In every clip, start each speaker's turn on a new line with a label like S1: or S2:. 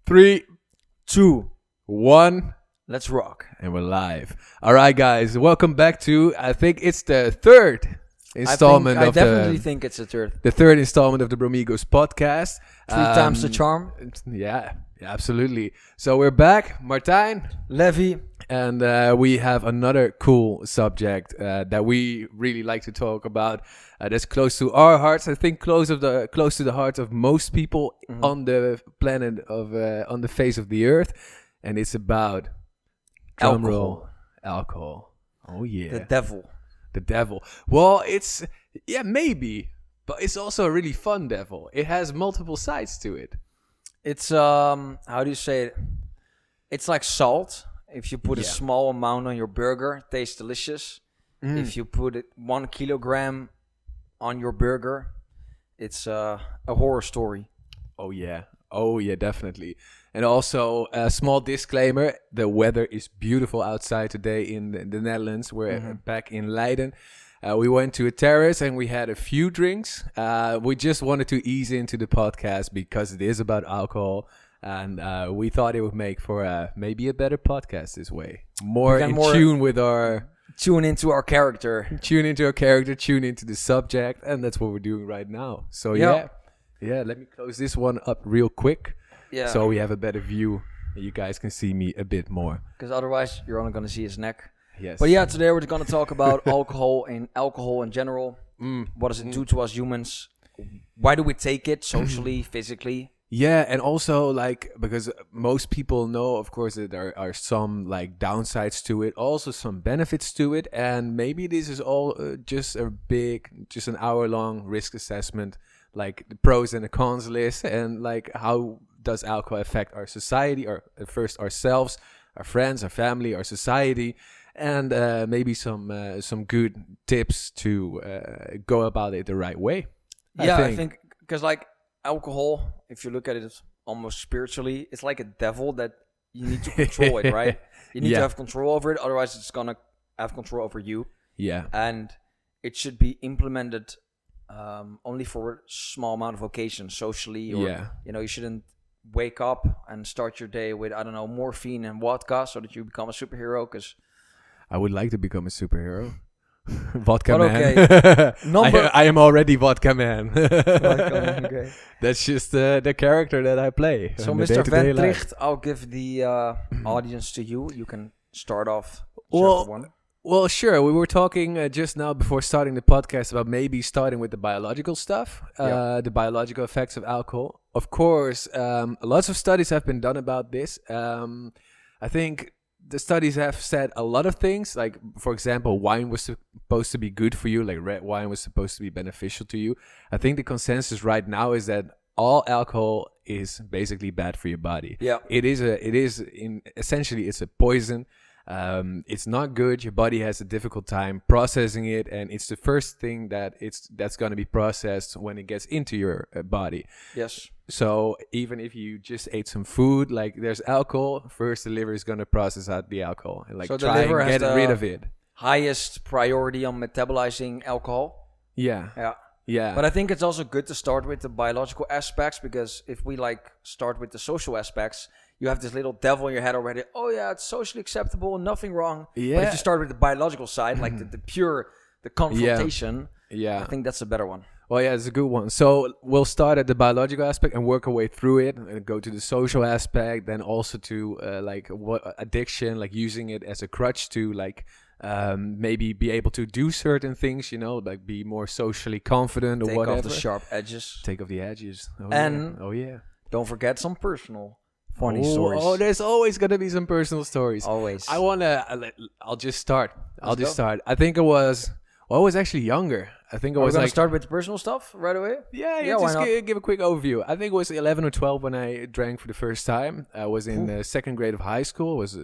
S1: 3,
S2: 2,
S1: 1,
S2: let's rock.
S1: and we're live. All right, guys, welcome back to, I think it's the third installment
S2: I definitely think it's a third.
S1: the third installment of the Bromigos podcast.
S2: 3 times the charm.
S1: Yeah, absolutely. So we're back, Martijn,
S2: Levy.
S1: and we have another cool subject that we really like to talk about. That's close to our hearts. I think close to the hearts of most people on the planet on the face of the earth, and it's about
S2: Alcohol.
S1: Alcohol. Oh yeah,
S2: The devil.
S1: the devil. Well, it's maybe, but it's also a really fun devil. It has multiple sides to it.
S2: It's, how do you say it? It's like salt. If you put a small amount on your burger, it tastes delicious. If you put it 1 kilogram on your burger, it's a horror story.
S1: Oh yeah, definitely. And also a small disclaimer: the weather is beautiful outside today in the Netherlands. We're back in Leiden. We went to a terrace and we had a few drinks. We just wanted to ease into the podcast because it is about alcohol, and we thought it would make for maybe a better podcast this way. More in tune with our.
S2: Tune into our character.
S1: Tune into the subject, and that's what we're doing right now. So yeah, let me close this one up real quick, so we have a better view, and you guys can see me a bit more.
S2: Because otherwise, you're only going to see his neck.
S1: Yes.
S2: But yeah, today we're going to talk about alcohol in general. What does it do to us humans? Why do we take it socially, physically?
S1: Yeah, and also like because most people know, of course, that there are some like downsides to it, also some benefits to it, and maybe this is all just an hour-long risk assessment, like the pros and the cons list, and like how does alcohol affect our society, or first ourselves, our friends, our family, our society, and maybe some good tips to go about it the right way.
S2: I think because like alcohol, if you look at it almost spiritually, it's like a devil that you need to control it, right? You need to have control over it, otherwise it's gonna have control over you.
S1: Yeah.
S2: And it should be implemented only for a small amount of occasions, socially, or you shouldn't wake up and start your day with, I don't know, morphine and vodka so that you become a superhero, because
S1: I would like to become a superhero. Vodka
S2: but
S1: man.
S2: Okay.
S1: I am already vodka man.
S2: Okay.
S1: That's just the character that I play.
S2: So Mr. Ventricht, I'll give the audience to you. You can start off.
S1: Well, sure. We were talking just now before starting the podcast about maybe starting with the biological stuff, the biological effects of alcohol. Of course, lots of studies have been done about this. I think the studies have said a lot of things, like, for example, wine was supposed to be good for you, like red wine was supposed to be beneficial to you. I think the consensus right now is that all alcohol is basically bad for your body.
S2: Yeah.
S1: Essentially it's a poison. It's not good. Your body has a difficult time processing it, and it's the first thing that's going to be processed when it gets into your body.
S2: Yes.
S1: So even if you just ate some food, like there's alcohol, first the liver is going to process out the alcohol and like try and get rid of it.
S2: Highest priority on metabolizing alcohol.
S1: Yeah.
S2: But I think it's also good to start with the biological aspects, because if we like start with the social aspects, you have this little devil in your head already. Oh yeah, it's socially acceptable, nothing wrong.
S1: Yeah.
S2: But if you start with the biological side, like the confrontation, I think that's a better one.
S1: Well, yeah, it's a good one. So we'll start at the biological aspect and work our way through it, and go to the social aspect, then also to like what addiction, like using it as a crutch to like maybe be able to do certain things, like be more socially confident or whatever.
S2: Take off the sharp edges.
S1: Take off the edges. Oh yeah.
S2: Don't forget some personal funny stories.
S1: Oh, there's always gonna be some personal stories.
S2: Always.
S1: I'll just start. I think it was actually younger. I think it was like...
S2: start with the personal stuff right away?
S1: Yeah, just give a quick overview. I think it was 11 or 12 when I drank for the first time. I was in the second grade of high school. It was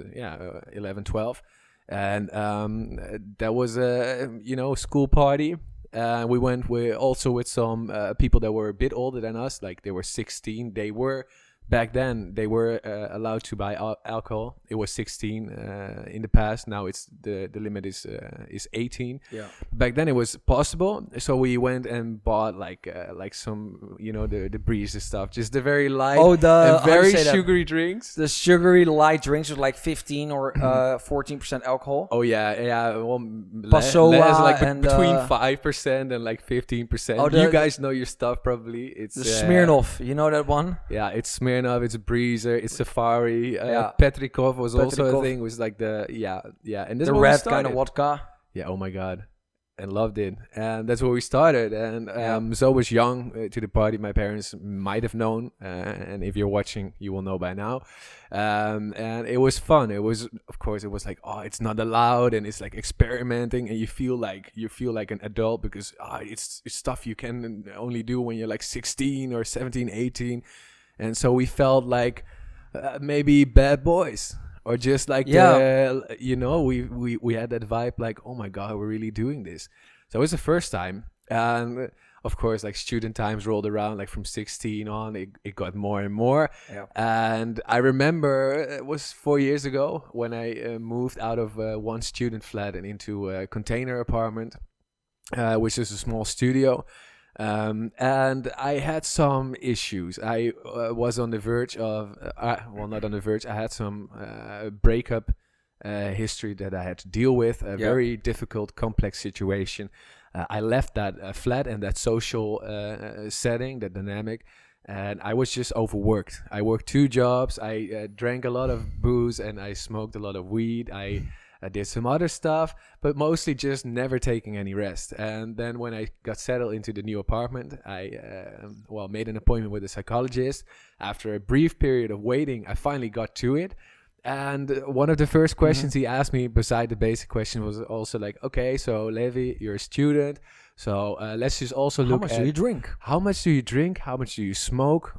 S1: 11, 12. And that was a school party. We went with some people that were a bit older than us, like they were 16. They were back then they were allowed to buy alcohol. It was 16 in the past. Now it's the limit is 18.
S2: Yeah.
S1: Back then it was possible, so we went and bought like some the breeze and stuff, just the very light, and very sugary drinks.
S2: The sugary light drinks with like 15 or 14% alcohol.
S1: Oh yeah. Well,
S2: Passoa
S1: like
S2: and,
S1: between 5% and like 15%. You guys know your stuff probably. It's
S2: the Smirnoff. You know that one?
S1: Yeah, it's Smirnoff, it's Breezer, it's Safari. Petrikov was also a thing. It was like and this
S2: the red kind of vodka.
S1: Yeah, oh my god, and loved it, and that's where we started. And so was young to the party. My parents might have known, and if you're watching, you will know by now. And it was fun. It was, of course, it was like, oh, it's not allowed, and it's like experimenting, and you feel like an adult because it's stuff you can only do when you're like 16 or 17, 18. And so we felt like maybe bad boys, or just like we had that vibe like, oh my god, we're really doing this. So it was the first time, and of course, like student times rolled around, like from 16 on, it got more and more. Yeah. And I remember it was 4 years ago when I moved out of one student flat and into a container apartment, which is a small studio. And I had some issues. I was on the verge of, not on the verge. I had some breakup history that I had to deal with. A very difficult, complex situation. I left that flat and that social setting, that dynamic, and I was just overworked. I worked 2 jobs. I drank a lot of booze and I smoked a lot of weed. I did some other stuff, but mostly just never taking any rest. And then when I got settled into the new apartment, I made an appointment with a psychologist. After a brief period of waiting, I finally got to it. And one of the first questions he asked me, beside the basic question, was also like, okay, so Levi, you're a student. So let's just also look at...
S2: How much do you drink?
S1: How much do you drink? How much do you smoke?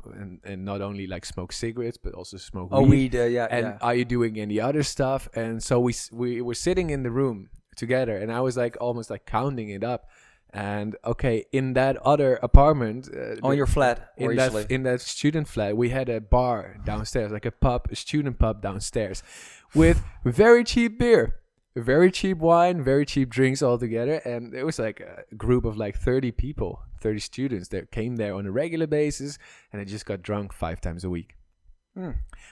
S1: And not only like smoke cigarettes, but also smoke
S2: weed.
S1: And are you doing any other stuff? And so we were sitting in the room together, and I was like almost like counting it up. And okay, in that other apartment,
S2: on your flat,
S1: in that student flat, we had a bar downstairs, like a student pub downstairs, with very cheap beer, very cheap wine, very cheap drinks altogether. And it was like a group of like 30 people, 30 students that came there on a regular basis, and I just got drunk 5 times a week,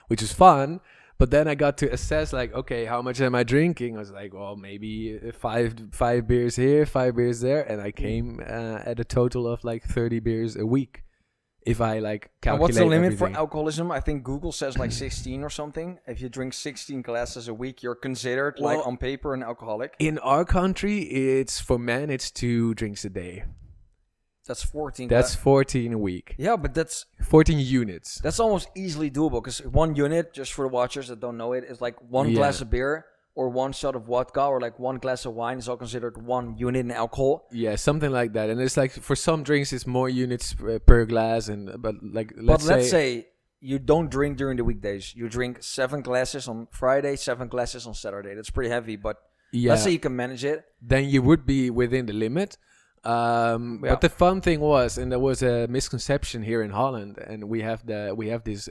S1: which is fun. But then I got to assess, like, okay, how much am I drinking? I was like, well, maybe five beers here, 5 beers there. And I came at a total of like 30 beers a week. If I like calculate
S2: what's the limit
S1: everything.
S2: for alcoholism? I think Google says like 16 or something. If you drink 16 glasses a week, you're considered like on paper an alcoholic.
S1: In our country, for men, it's 2 drinks a day.
S2: That's 14.
S1: That's 14 a week.
S2: Yeah, but that's
S1: 14 units.
S2: That's almost easily doable, because 1 unit, just for the watchers that don't know it, is like 1 glass of beer or 1 shot of vodka or like 1 glass of wine is all considered 1 unit in alcohol.
S1: Yeah, something like that. And it's like for some drinks, it's more units per glass. But let's
S2: say you don't drink during the weekdays. You drink 7 glasses on Friday, 7 glasses on Saturday. That's pretty heavy, but let's say you can manage it.
S1: Then you would be within the limit. But the fun thing was, and there was a misconception here in Holland, and we have this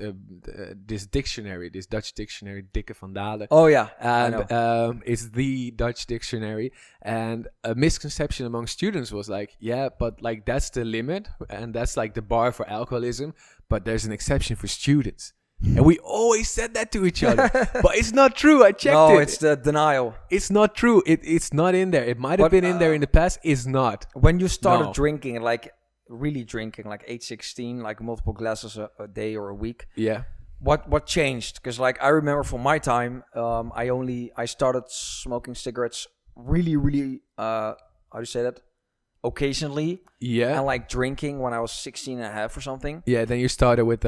S1: dictionary, this Dutch dictionary, Dikke van Dalen.
S2: Oh yeah,
S1: and it's the Dutch dictionary. And a misconception among students was like, yeah, but like that's the limit, and that's like the bar for alcoholism. But there's an exception for students. And we always said that to each other. But it's not true. I checked it.
S2: No, it's the denial.
S1: It's not true. It's not in there. It might have been in there in the past. It's not.
S2: When you started drinking, like really drinking, like 8-16, like multiple glasses a day or a week.
S1: Yeah.
S2: What changed? Because like I remember from my time, I started smoking cigarettes really, how do you say that? Occasionally.
S1: Yeah.
S2: And like drinking when I was 16 and a half or something.
S1: Yeah, then you started with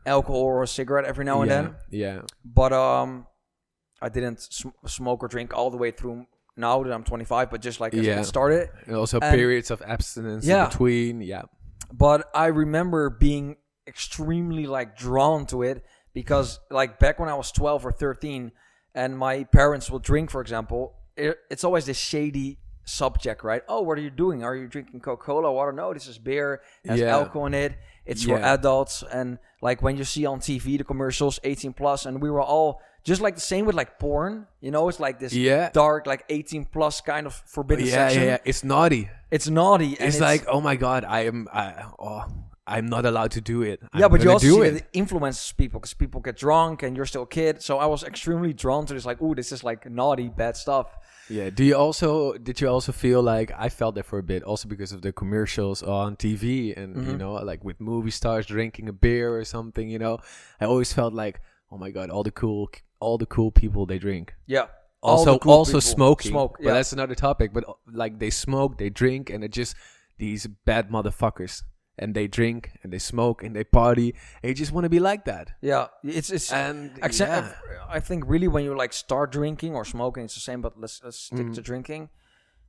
S2: alcohol or a cigarette every now and then.
S1: Yeah.
S2: But I didn't smoke or drink all the way through now that I'm 25, but just like as it started.
S1: And also periods of abstinence in between. Yeah.
S2: But I remember being extremely like drawn to it, because like back when I was 12 or 13 and my parents will drink, for example, it's always this shady subject, right? Oh, what are you doing? Are you drinking Coca-Cola, water? No, this is beer. It has alcohol in it. It's for adults. And like when you see on TV the commercials, 18 plus, and we were all just like the same with like porn. You know, it's like this dark, like 18 plus kind of forbidden section.
S1: Yeah. It's naughty.
S2: It's naughty. And
S1: it's like, oh my God, I'm not allowed to do it.
S2: But you also see that it influences people because people get drunk and you're still a kid. So I was extremely drawn to this, like, ooh, this is like naughty, bad stuff.
S1: Yeah. Did you also feel like I felt that for a bit, also because of the commercials on TV and you know, like with movie stars drinking a beer or something, you know, I always felt like, oh my God, all the cool people, they drink.
S2: Yeah.
S1: Also smoking. But that's another topic. But like they smoke, they drink, and it's just these bad motherfuckers. And they drink and they smoke and they party. And you just want to be like that.
S2: Yeah, I think really when you like start drinking or smoking, it's the same. But let's stick to drinking.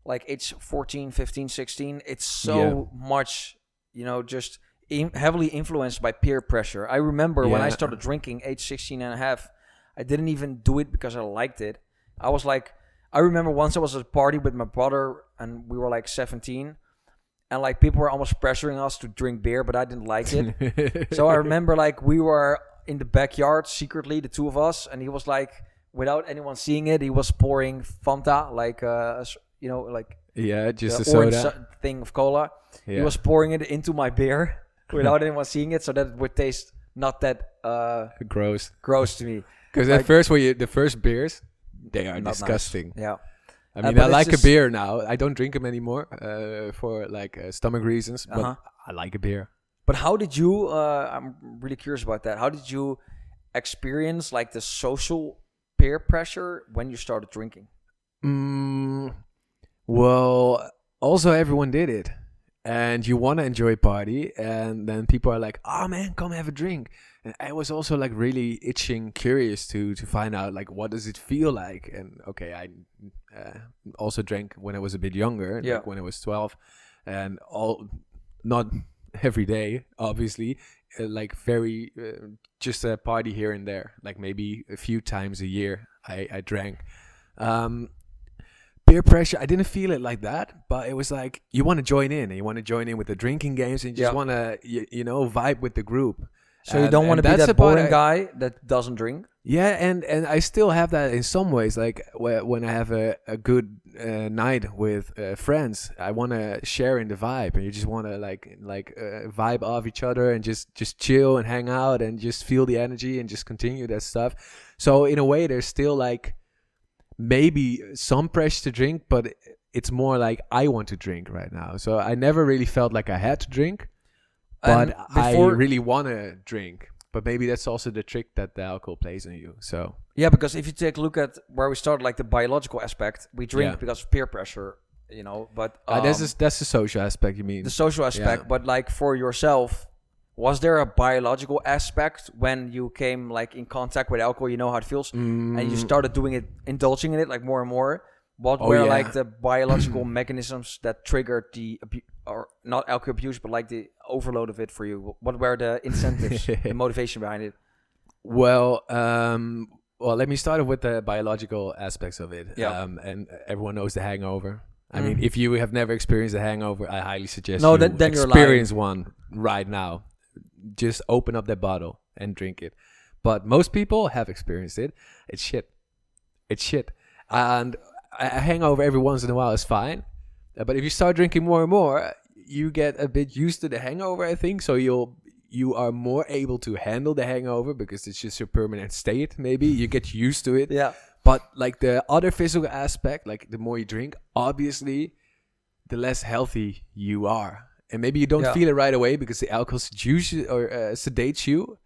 S2: Like age 14, 15, 16, it's so much, you know, just heavily influenced by peer pressure. I remember when I started drinking, age 16 and a half, I didn't even do it because I liked it. I was like, I remember once I was at a party with my brother and we were like 17. And like people were almost pressuring us to drink beer, but I didn't like it. So I remember like we were in the backyard secretly, the two of us, and he was like, without anyone seeing it, he was pouring Fanta, like you know, like
S1: just a
S2: orange
S1: soda
S2: thing of cola. He was pouring it into my beer without anyone seeing it, so that it would taste not that gross to me.
S1: Because
S2: like,
S1: at first, the first beers, they are disgusting.
S2: Nice. Yeah.
S1: I mean, I like a beer now. I don't drink them anymore for like stomach reasons, but I like a beer.
S2: But how did you, I'm really curious about that. How did you experience like the social peer pressure when you started drinking?
S1: Well, also everyone did it. And you want to enjoy party. And then people are like, oh man, come have a drink. And I was also like really curious to find out like, what does it feel like? And okay, I also drank when I was a bit younger, like when I was 12. And not every day, obviously, like very, just a party here and there. Like maybe a few times a year I drank. Peer pressure, I didn't feel it like that, but it was like you want to join in, and you want to join in with the drinking games, and you just want to, you know, vibe with the group.
S2: So you don't want to be that boring guy that doesn't drink?
S1: Yeah, and I still have that in some ways. Like when I have a good night with friends, I want to share in the vibe, and you just want to like vibe off each other and just chill and hang out and just feel the energy and just continue that stuff. So in a way, there's still like maybe some pressure to drink, but it's more like I want to drink right now. So I never really felt like I had to drink, but I really want to drink. But maybe that's also the trick that the alcohol plays on you. So
S2: yeah, because if you take a look at where we started, like the biological aspect, we drink because of peer pressure, you know. But
S1: that's the social aspect, you mean?
S2: The social aspect, but like for yourself, was there a biological aspect when you came like in contact with alcohol? You know how it feels, and you started doing it, indulging in it like more and more. What were like the biological mechanisms that triggered the or not alcohol abuse, but like the overload of it for you? What were the incentives, the motivation behind it?
S1: Well, let me start with the biological aspects of it. And everyone knows the hangover. I mean, if you have never experienced a hangover, I highly suggest then experience one right now. Just open up that bottle and drink it. But most people have experienced it. It's shit. And a hangover every once in a while is fine. But if you start drinking more and more, you get a bit used to the hangover, I think. So you are more able to handle the hangover because it's just your permanent state, maybe. You get used to it.
S2: Yeah.
S1: But like the other physical aspect, like the more you drink, obviously, the less healthy you are. And maybe you don't feel it right away because the alcohol seduces or sedates you.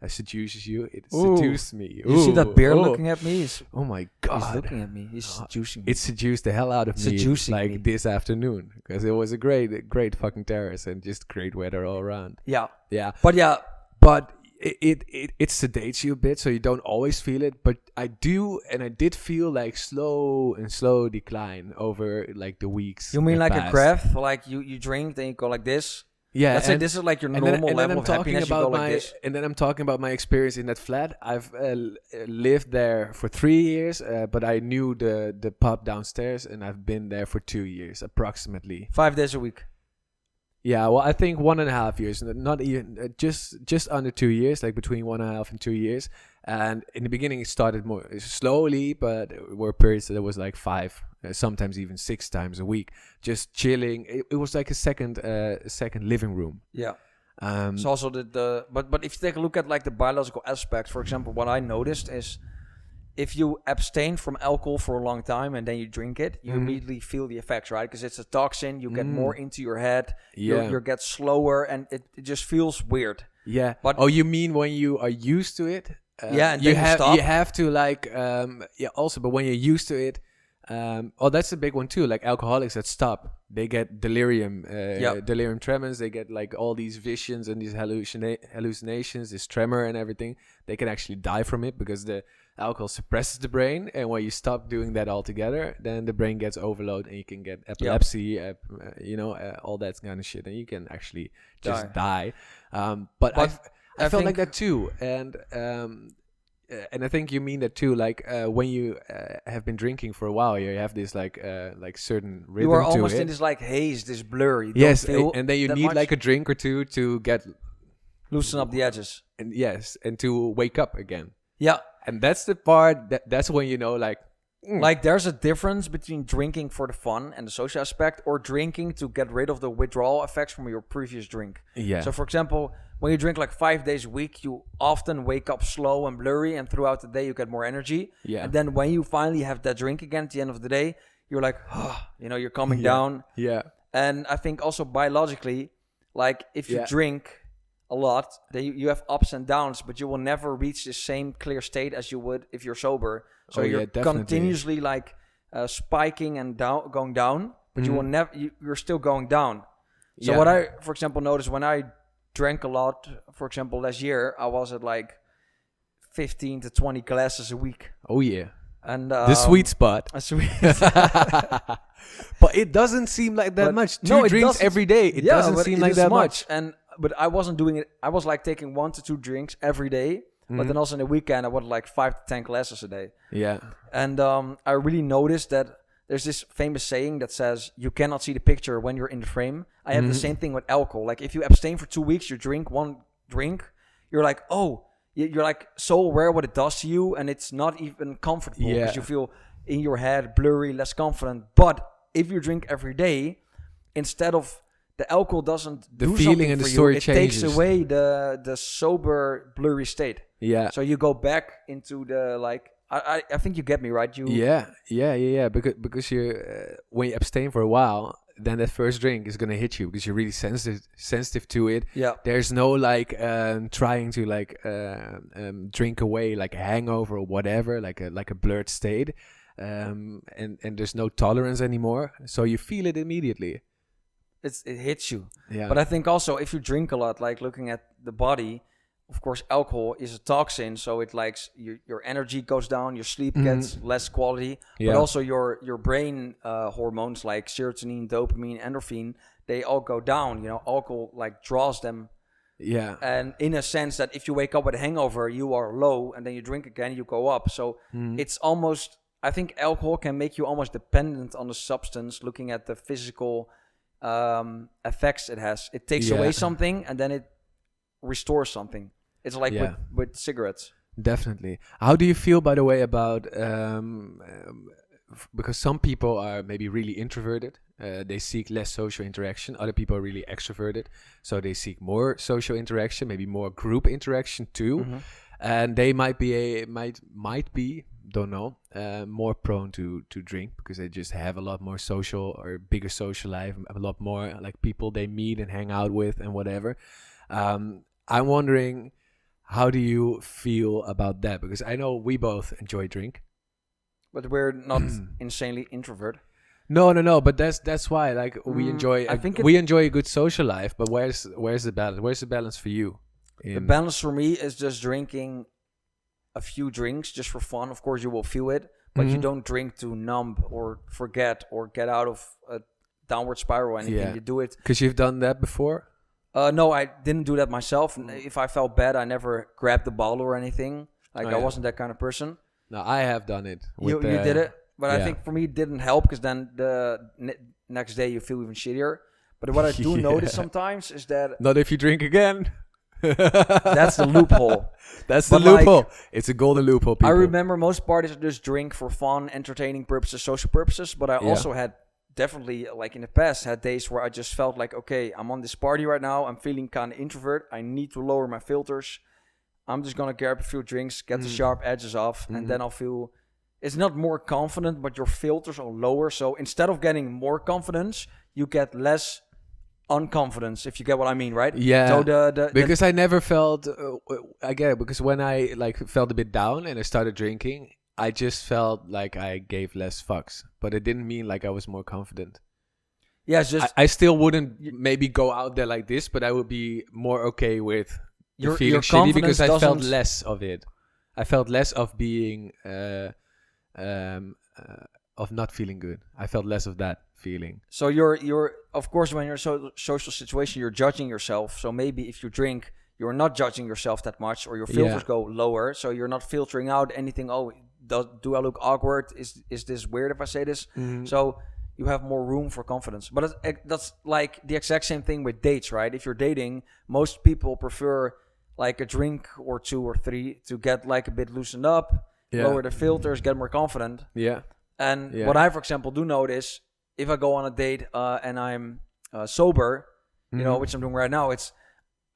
S1: Seduces you. It seduced me.
S2: You see that bear looking at me?
S1: Oh my God.
S2: He's looking at me. He's seducing me.
S1: It seduced the hell out of me like this afternoon because it was a great fucking terrace and just great weather all around.
S2: Yeah.
S1: But it sedates you a bit, so you don't always feel it. But I did feel like slow decline over like the weeks.
S2: You mean like a graph? Like you drink, then you go like this,
S1: Yeah,
S2: Let's say this is like your normal level of happiness. You go like this.
S1: And then I'm talking about my experience in that flat. I've lived there for 3 years, but I knew the pub downstairs, and I've been there for 2 years approximately.
S2: 5 days a week.
S1: Yeah, well, I think 1.5 years, not even just under 2 years, like between 1.5 and 2 years. And in the beginning, it started more slowly, but there were periods that it was like 5, sometimes even 6 times a week, just chilling. It was like a second living room.
S2: Yeah. It's also but if you take a look at like the biological aspects, for example, what I noticed is if you abstain from alcohol for a long time and then you drink it, you immediately feel the effects, right? Because it's a toxin, you get more into your head, you get slower, and it just feels weird.
S1: Yeah. But you mean when you are used to it?
S2: And
S1: you
S2: stop.
S1: You have to like also, but when you're used to it, that's a big one too. Like alcoholics that stop, they get delirium tremens. They get like all these visions and these hallucinations, this tremor and everything. They can actually die from it because the alcohol suppresses the brain, and when you stop doing that altogether, then the brain gets overloaded, and you can get epilepsy, all that kind of shit, and you can actually just die. But I felt like that too, and I think you mean that too. Like when you have been drinking for a while, you have this like certain rhythm.
S2: You are
S1: to
S2: almost
S1: it.
S2: in this like haze, this blur. You
S1: Yes,
S2: don't feel
S1: and then you need like a drink or two to get
S2: loosen up the edges.
S1: And to wake up again.
S2: Yeah.
S1: And that's the part that's when you know, like
S2: there's a difference between drinking for the fun and the social aspect, or drinking to get rid of the withdrawal effects from your previous drink.
S1: Yeah.
S2: So for example, when you drink like 5 days a week, you often wake up slow and blurry, and throughout the day you get more energy.
S1: Yeah.
S2: And then when you finally have that drink again at the end of the day, you're like, you're coming down.
S1: Yeah.
S2: And I think also biologically, like if you drink a lot, then you have ups and downs, but you will never reach the same clear state as you would if you're sober. So you're continuously like spiking and going down, but you will never. You're still going down. So what I, for example, noticed when I drank a lot, for example, last year, I was at like 15 to 20 glasses a week.
S1: Oh yeah.
S2: And
S1: the sweet spot.
S2: A sweet.
S1: But it doesn't seem like that much. Two drinks every day. It doesn't seem like that much.
S2: But I wasn't doing it. I was like taking 1 to 2 drinks every day. But then also in the weekend, I would like 5 to 10 glasses a day.
S1: Yeah.
S2: And I really noticed that there's this famous saying that says, you cannot see the picture when you're in the frame. I have the same thing with alcohol. Like if you abstain for 2 weeks, you drink one drink, you're like, you're like so aware what it does to you. And it's not even comfortable because you feel in your head blurry, less confident. But if you drink every day, instead of the alcohol doesn't do something for you, it takes away the sober, blurry state.
S1: Yeah.
S2: So you go back into the like. I think you get me, right?
S1: Yeah. Because you when you abstain for a while, then that first drink is gonna hit you because you're really sensitive to it.
S2: Yeah.
S1: There's no like trying to like drink away like a hangover or whatever, like a blurred state, and there's no tolerance anymore. So you feel it immediately.
S2: It hits you.
S1: Yeah.
S2: But I think also if you drink a lot, like looking at the body, of course, alcohol is a toxin, so it like your energy goes down, your sleep gets less quality, but also your brain hormones like serotonin, dopamine, endorphin, they all go down. Alcohol like draws them.
S1: Yeah.
S2: And in a sense that if you wake up with a hangover, you are low, and then you drink again, you go up. So it's almost, I think alcohol can make you almost dependent on the substance, looking at the physical effects it has. It takes away something, and then it restores something. It's like with cigarettes.
S1: Definitely. How do you feel, by the way, about because some people are maybe really introverted, they seek less social interaction. Other people are really extroverted, so they seek more social interaction, maybe more group interaction too. And they might be don't know, more prone to drink because they just have a lot more social or bigger social life, a lot more like people they meet and hang out with and whatever. I'm wondering, how do you feel about that? Because I know we both enjoy drink,
S2: but we're not insanely introvert.
S1: No. But that's why, like, we enjoy. We enjoy a good social life. But where's the balance? Where's the balance for you?
S2: The balance for me is just drinking a few drinks just for fun. Of course, you will feel it, but you don't drink to numb or forget or get out of a downward spiral or anything. You do it
S1: because you've done that before.
S2: No, I didn't do that myself. If I felt bad, I never grabbed the bottle or anything. Like I wasn't that kind of person.
S1: No, I have done it.
S2: You did it, but I think for me it didn't help because then the next day you feel even shittier. But what I do notice sometimes is that
S1: not if you drink again.
S2: That's the loophole.
S1: That's the loophole. It's a golden loophole, people.
S2: I remember most parties just drink for fun, entertaining purposes, social purposes. But I also had definitely, like in the past, had days where I just felt like, okay, I'm on this party right now. I'm feeling kind of introvert. I need to lower my filters. I'm just going to grab a few drinks, get the sharp edges off, and then I'll feel... It's not more confident, but your filters are lower. So instead of getting more confidence, you get less unconfidence, if you get what I mean, right?
S1: Yeah. So because I never felt... I get it, because when I felt a bit down and I started drinking, I just felt like I gave less fucks. But it didn't mean like I was more confident.
S2: Yeah, it's just...
S1: I still wouldn't maybe go out there like this, but I would be more okay with... You're feeling shitty because I felt less of it. I felt less of being of not feeling good. I felt less of that feeling.
S2: So you're of course when you're in a social situation you're judging yourself. So maybe if you drink you're not judging yourself that much, or your filters go lower. So you're not filtering out anything. Oh, do I look awkward? Is this weird if I say this? So you have more room for confidence. But that's like the exact same thing with dates, right? If you're dating, most people prefer like a drink or 2 or 3 to get like a bit loosened up, lower the filters, get more confident. And what I, for example, do notice, if I go on a date and I'm sober, you know, which I'm doing right now, it's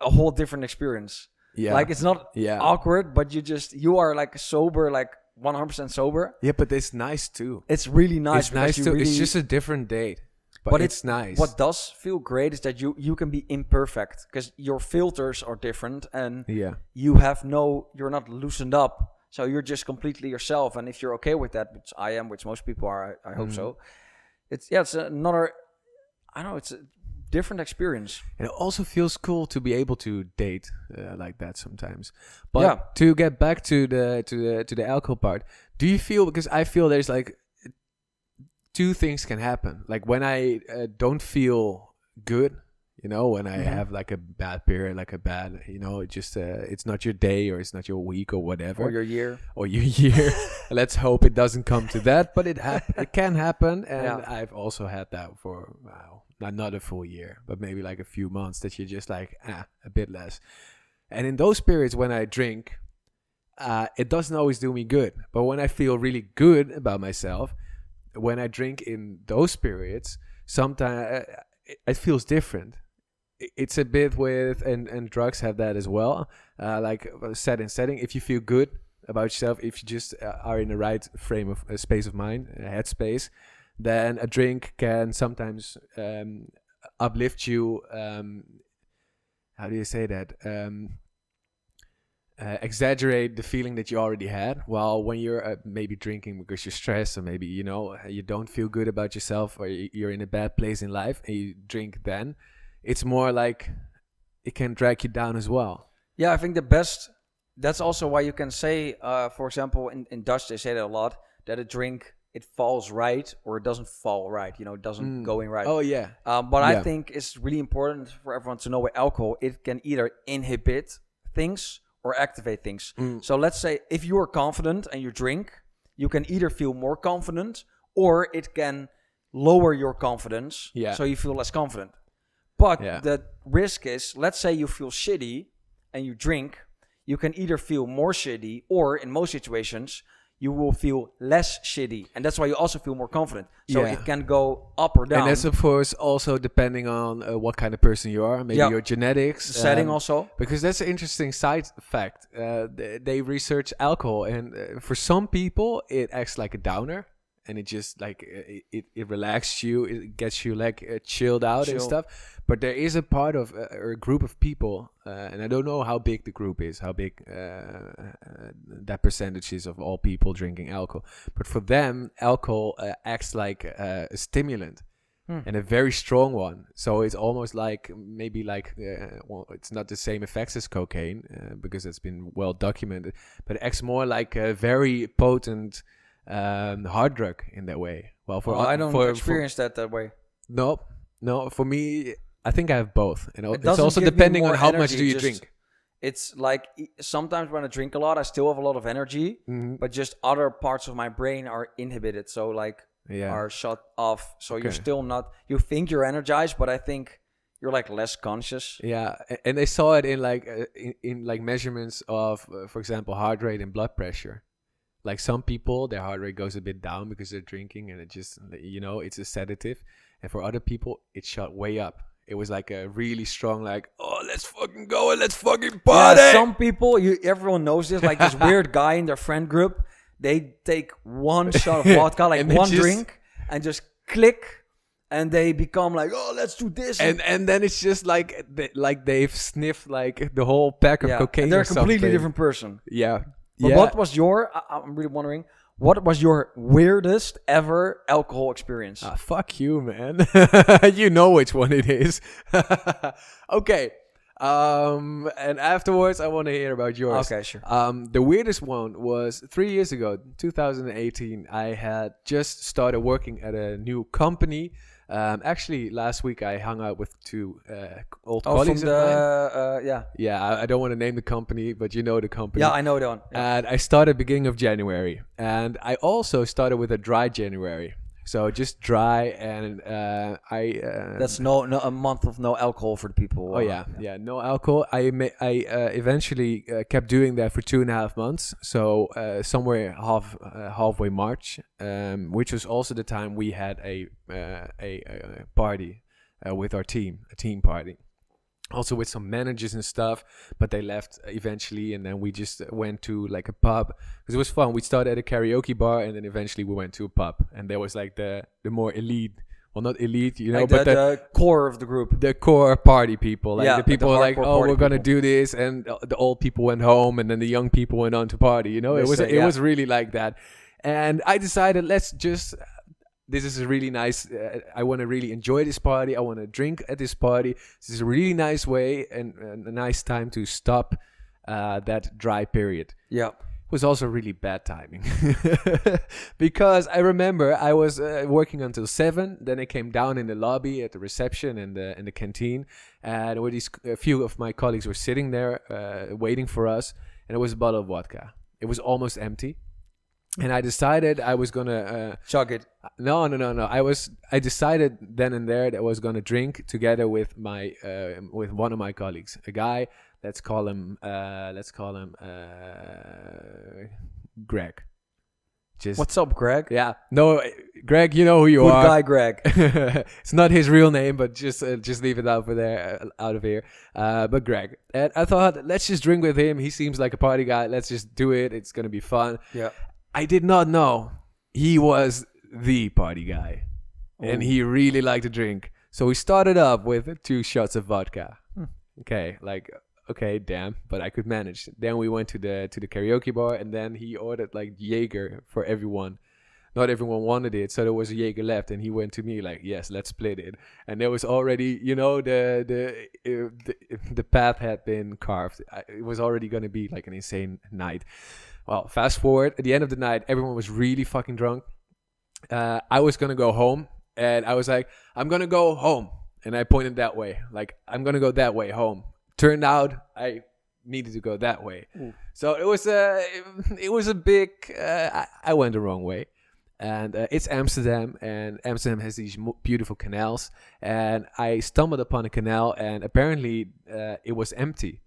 S2: a whole different experience. Like it's not awkward, but you are like sober, like 100% sober.
S1: Yeah, but it's nice too.
S2: It's really nice.
S1: It's nice too. Really, it's just a different date. But it's nice.
S2: What does feel great is that you can be imperfect because your filters are different and you're not loosened up. So you're just completely yourself. And if you're okay with that, which I am, which most people are, I hope so. It's another, I don't know, it's a different experience.
S1: And it also feels cool to be able to date like that sometimes. But to get back to the alcohol part, do you feel, because I feel there's like, 2 things can happen. Like when I don't feel good, you know, when I have like a bad period, like a bad, you know, it just it's not your day or it's not your week or whatever.
S2: Or your year.
S1: Let's hope it doesn't come to that, but it can happen. And I've also had that for, not a full year, but maybe like a few months that you're just like, a bit less. And in those periods when I drink, it doesn't always do me good. But when I feel really good about myself, when I drink in those periods, sometimes it feels different. It's a bit with, and drugs have that as well, like setting. If you feel good about yourself, if you just are in the right frame of space of mind, headspace, then a drink can sometimes uplift you. How do you say that? Exaggerate the feeling that you already had. While when you're maybe drinking because you're stressed, or maybe you don't feel good about yourself, or you're in a bad place in life and you drink, then it's more like it can drag you down as well.
S2: I think that's also why you can say, for example, in Dutch they say that a lot, that a drink, it falls right or it doesn't fall right, it doesn't going right. But I think it's really important for everyone to know with alcohol, it can either inhibit things or activate things. So let's say if you are confident and you drink, you can either feel more confident or it can lower your confidence, so you feel less confident. But the risk is, let's say you feel shitty and you drink, you can either feel more shitty or in most situations, you will feel less shitty. And that's why you also feel more confident. So it can go up or down.
S1: And that's, of course, also depending on what kind of person you are. Maybe your genetics.
S2: The setting also.
S1: Because that's an interesting side fact. They research alcohol. And for some people, it acts like a downer. And it just like, it relaxes you. It gets you like chilled out and stuff. But there is a part of, or a group of people, and I don't know how big the group is, how big that percentage is of all people drinking alcohol. But for them, alcohol acts like a stimulant. And a very strong one. So it's almost like, maybe like, it's not the same effects as cocaine, because it's been well documented. But it acts more like a very potent hard drug in that way. Well,
S2: I don't experience that way.
S1: No, for me, I think I have both. You know,
S2: It
S1: it's
S2: doesn't
S1: also
S2: give me
S1: depending on
S2: more
S1: how much
S2: energy,
S1: do you
S2: just-
S1: drink.
S2: It's like sometimes when I drink a lot, I still have a lot of energy, but just other parts of my brain are inhibited. So like are shut off. So you're still not. You think you're energized, but I think you're like less conscious.
S1: Yeah, and they saw it in like in like measurements of, for example, heart rate and blood pressure. Like some people, their heart rate goes a bit down because they're drinking, and it just, you know, it's a sedative. And for other people, it shot way up. It was like a really strong, like, oh, let's fucking go and let's fucking party.
S2: Yeah, some people, everyone knows this. Like this weird guy in their friend group, they take one shot of vodka, like one drink, and just click. And they become like, oh, let's do this.
S1: And then it's just like they've sniffed like the whole pack of cocaine.
S2: And they're
S1: or
S2: a completely
S1: something.
S2: different person.
S1: Yeah.
S2: But what was your? I'm really wondering. What was your weirdest ever alcohol experience?
S1: Fuck you, man. You know which one it is. Okay. And afterwards, I want to hear about yours.
S2: Okay, sure.
S1: The weirdest one was 3 years ago, 2018. I had just started working at a new company. Actually, last week I hung out with two old colleagues of mine. Yeah, I don't want to name the company, but you know the company.
S2: Yeah, I know that one. Yeah.
S1: And I started beginning of January. And I also started with a dry January. So just dry, and
S2: that's no a month of no alcohol for the people.
S1: Oh yeah, no alcohol. I eventually kept doing that for 2.5 months. So somewhere halfway March, which was also the time we had a party with our team, a team party. Also with some managers and stuff, but they left eventually, and then we just went to like a pub because it was fun. We started at a karaoke bar, and then eventually we went to a pub, and there was like the more elite, well, not elite, you know,
S2: like
S1: but
S2: the core of the group,
S1: the core party people, like the people
S2: like
S1: were like, oh, we're gonna do this, and the old people went home, and then the young people went on to party. You know, it was really like that, and I decided this is a really nice, I want to really enjoy this party. I want to drink at this party. This is a really nice way and a nice time to stop that dry period.
S2: Yeah.
S1: It was also really bad timing. Because I remember I was working until 7. Then I came down in the lobby at the reception and in the canteen. And a few of my colleagues were sitting there waiting for us. And it was a bottle of vodka. It was almost empty. And I decided I was gonna
S2: chug it.
S1: No. I decided then and there that I was gonna drink together with my with one of my colleagues, a guy. Let's call him Greg.
S2: What's up, Greg?
S1: Yeah, no, Greg, you know who you are.
S2: Good guy, Greg.
S1: It's not his real name, but just leave it out of here. But Greg, and I thought, let's just drink with him. He seems like a party guy. Let's just do it. It's gonna be fun.
S2: Yeah.
S1: I did not know he was the party guy. And he really liked to drink. So we started up with 2 shots of vodka. Okay, damn, but I could manage. Then we went to the karaoke bar, and then he ordered like Jaeger for everyone. Not everyone wanted it, so there was a Jaeger left, and he went to me like, yes, let's split it. And there was already, you know, the path had been carved. It was already going to be like an insane night. Well, fast forward, at the end of the night, everyone was really fucking drunk. I was going to go home, and I was like, I'm going to go home. And I pointed that way, like, I'm going to go that way home. Turned out I needed to go that way. Ooh. So it was a big, I went the wrong way. And it's Amsterdam, and Amsterdam has these beautiful canals. And I stumbled upon a canal, and apparently it was empty.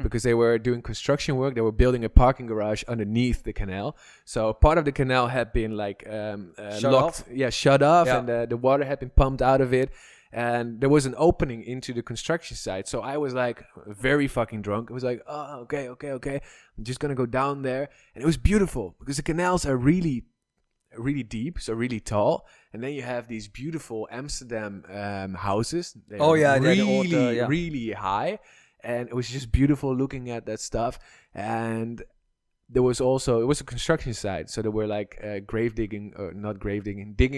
S1: Because they were doing construction work. They were building a parking garage underneath the canal. So part of the canal had been like
S2: shut
S1: locked.
S2: Off?
S1: Yeah, shut off.
S2: Yeah.
S1: And the water had been pumped out of it. And there was an opening into the construction site. So I was like very fucking drunk. I was like, oh, okay. I'm just going to go down there. And it was beautiful because the canals are really, really deep. So really tall. And then you have these beautiful Amsterdam houses. They are really high. And it was just beautiful looking at that stuff. And there was also, it was a construction site. So there were like digging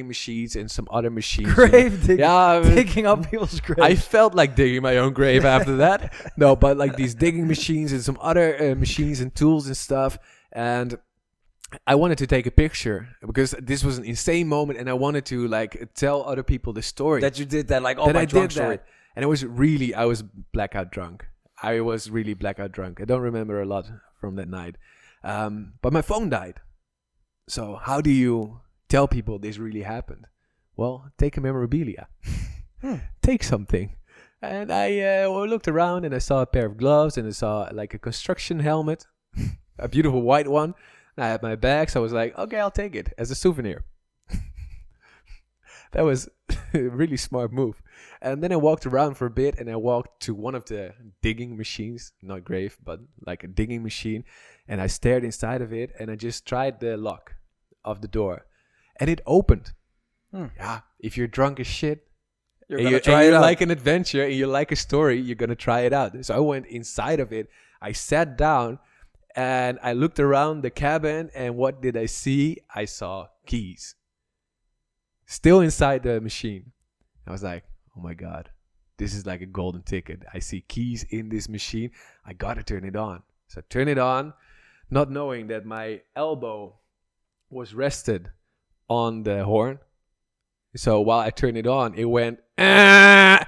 S1: machines and some other machines.
S2: Grave digging?
S1: Yeah.
S2: Digging up people's graves.
S1: I felt like digging my own grave after that. No, but like these digging machines and some other machines and tools and stuff. And I wanted to take a picture because this was an insane moment. And I wanted to like tell other people the story.
S2: That you did that, like, oh, my drunk story.
S1: And I was blackout drunk. I was really blackout drunk. I don't remember a lot from that night. But my phone died. So how do you tell people this really happened? Well, take a memorabilia. Take something. And I looked around and I saw a pair of gloves and I saw like a construction helmet, a beautiful white one. And I had my bag, so I was like, okay, I'll take it as a souvenir. That was a really smart move. And then I walked around for a bit and I walked to one of the digging machines, not grave, but like a digging machine. And I stared inside of it and I just tried the lock of the door and it opened. Yeah, if you're drunk as shit, you're like an adventure and you like a story, you're going to try it out. So I went inside of it. I sat down and I looked around the cabin and what did I see? I saw keys. Still inside the machine. I was like, oh my God, this is like a golden ticket. I see keys in this machine. I got to turn it on. So I turn it on, not knowing that my elbow was rested on the horn. So while I turned it on, it went at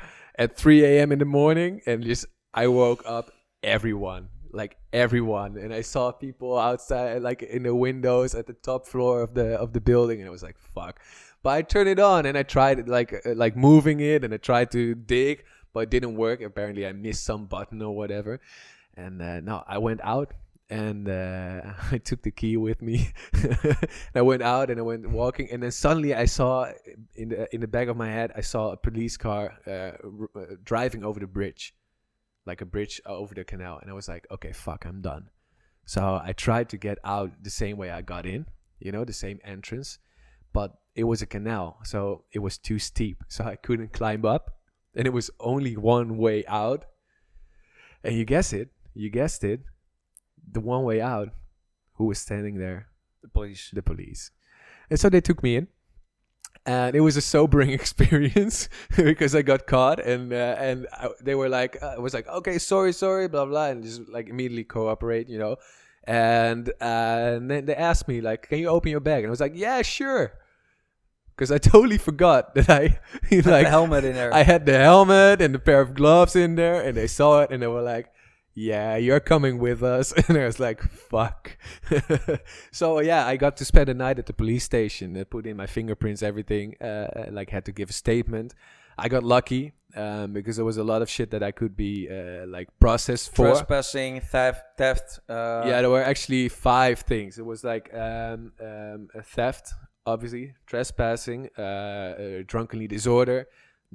S1: 3 a.m. in the morning. And just I woke up everyone. And I saw people outside, like in the windows at the top floor of the building. And I was like, fuck. But I turned it on and I tried it, like moving it, and I tried to dig, but it didn't work. Apparently, I missed some button or whatever. And no, I went out and I took the key with me. And I went out and I went walking, and then suddenly I saw in the back of my head, I saw a police car driving over the bridge, like a bridge over the canal. And I was like, okay, fuck, I'm done. So I tried to get out the same way I got in, the same entrance. But it was a canal, so it was too steep. So I couldn't climb up. And it was only one way out. And you guessed it. The one way out. Who was standing there?
S2: The police.
S1: And so they took me in. And it was a sobering experience because I got caught. And they were like, I was like, okay, sorry, blah, blah. And just like immediately cooperate, And then they asked me, like, can you open your bag? And I was like, yeah, sure. Because I totally forgot that I
S2: had the helmet in there.
S1: I had the helmet and the pair of gloves in there, and they saw it and they were like, yeah, you're coming with us. And I was like, fuck. So yeah, I got to spend a night at the police station. I put in my fingerprints, everything, had to give a statement. I got lucky because there was a lot of shit that I could be processed for.
S2: Trespassing, theft.
S1: Yeah, there were actually 5 things. It was like a theft, obviously, trespassing, drunkenly disorder,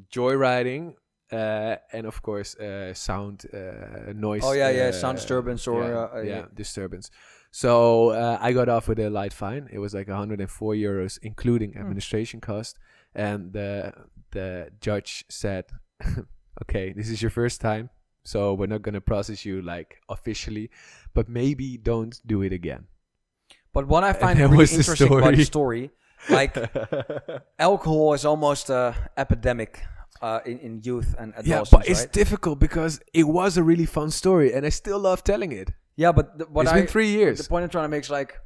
S1: joyriding, and of course sound noise.
S2: Oh yeah, sound disturbance or
S1: disturbance. So I got off with a light fine. It was like 104 euros, including administration cost. And the judge said, okay, this is your first time, so we're not going to process you like officially, but maybe don't do it again. But
S2: what I find really interesting about the story, like alcohol is almost an epidemic in youth and adolescents.
S1: Yeah, but it's difficult because it was a really fun story and I still love telling it.
S2: Yeah, but
S1: it's been 3 years.
S2: The point I'm trying to make is like,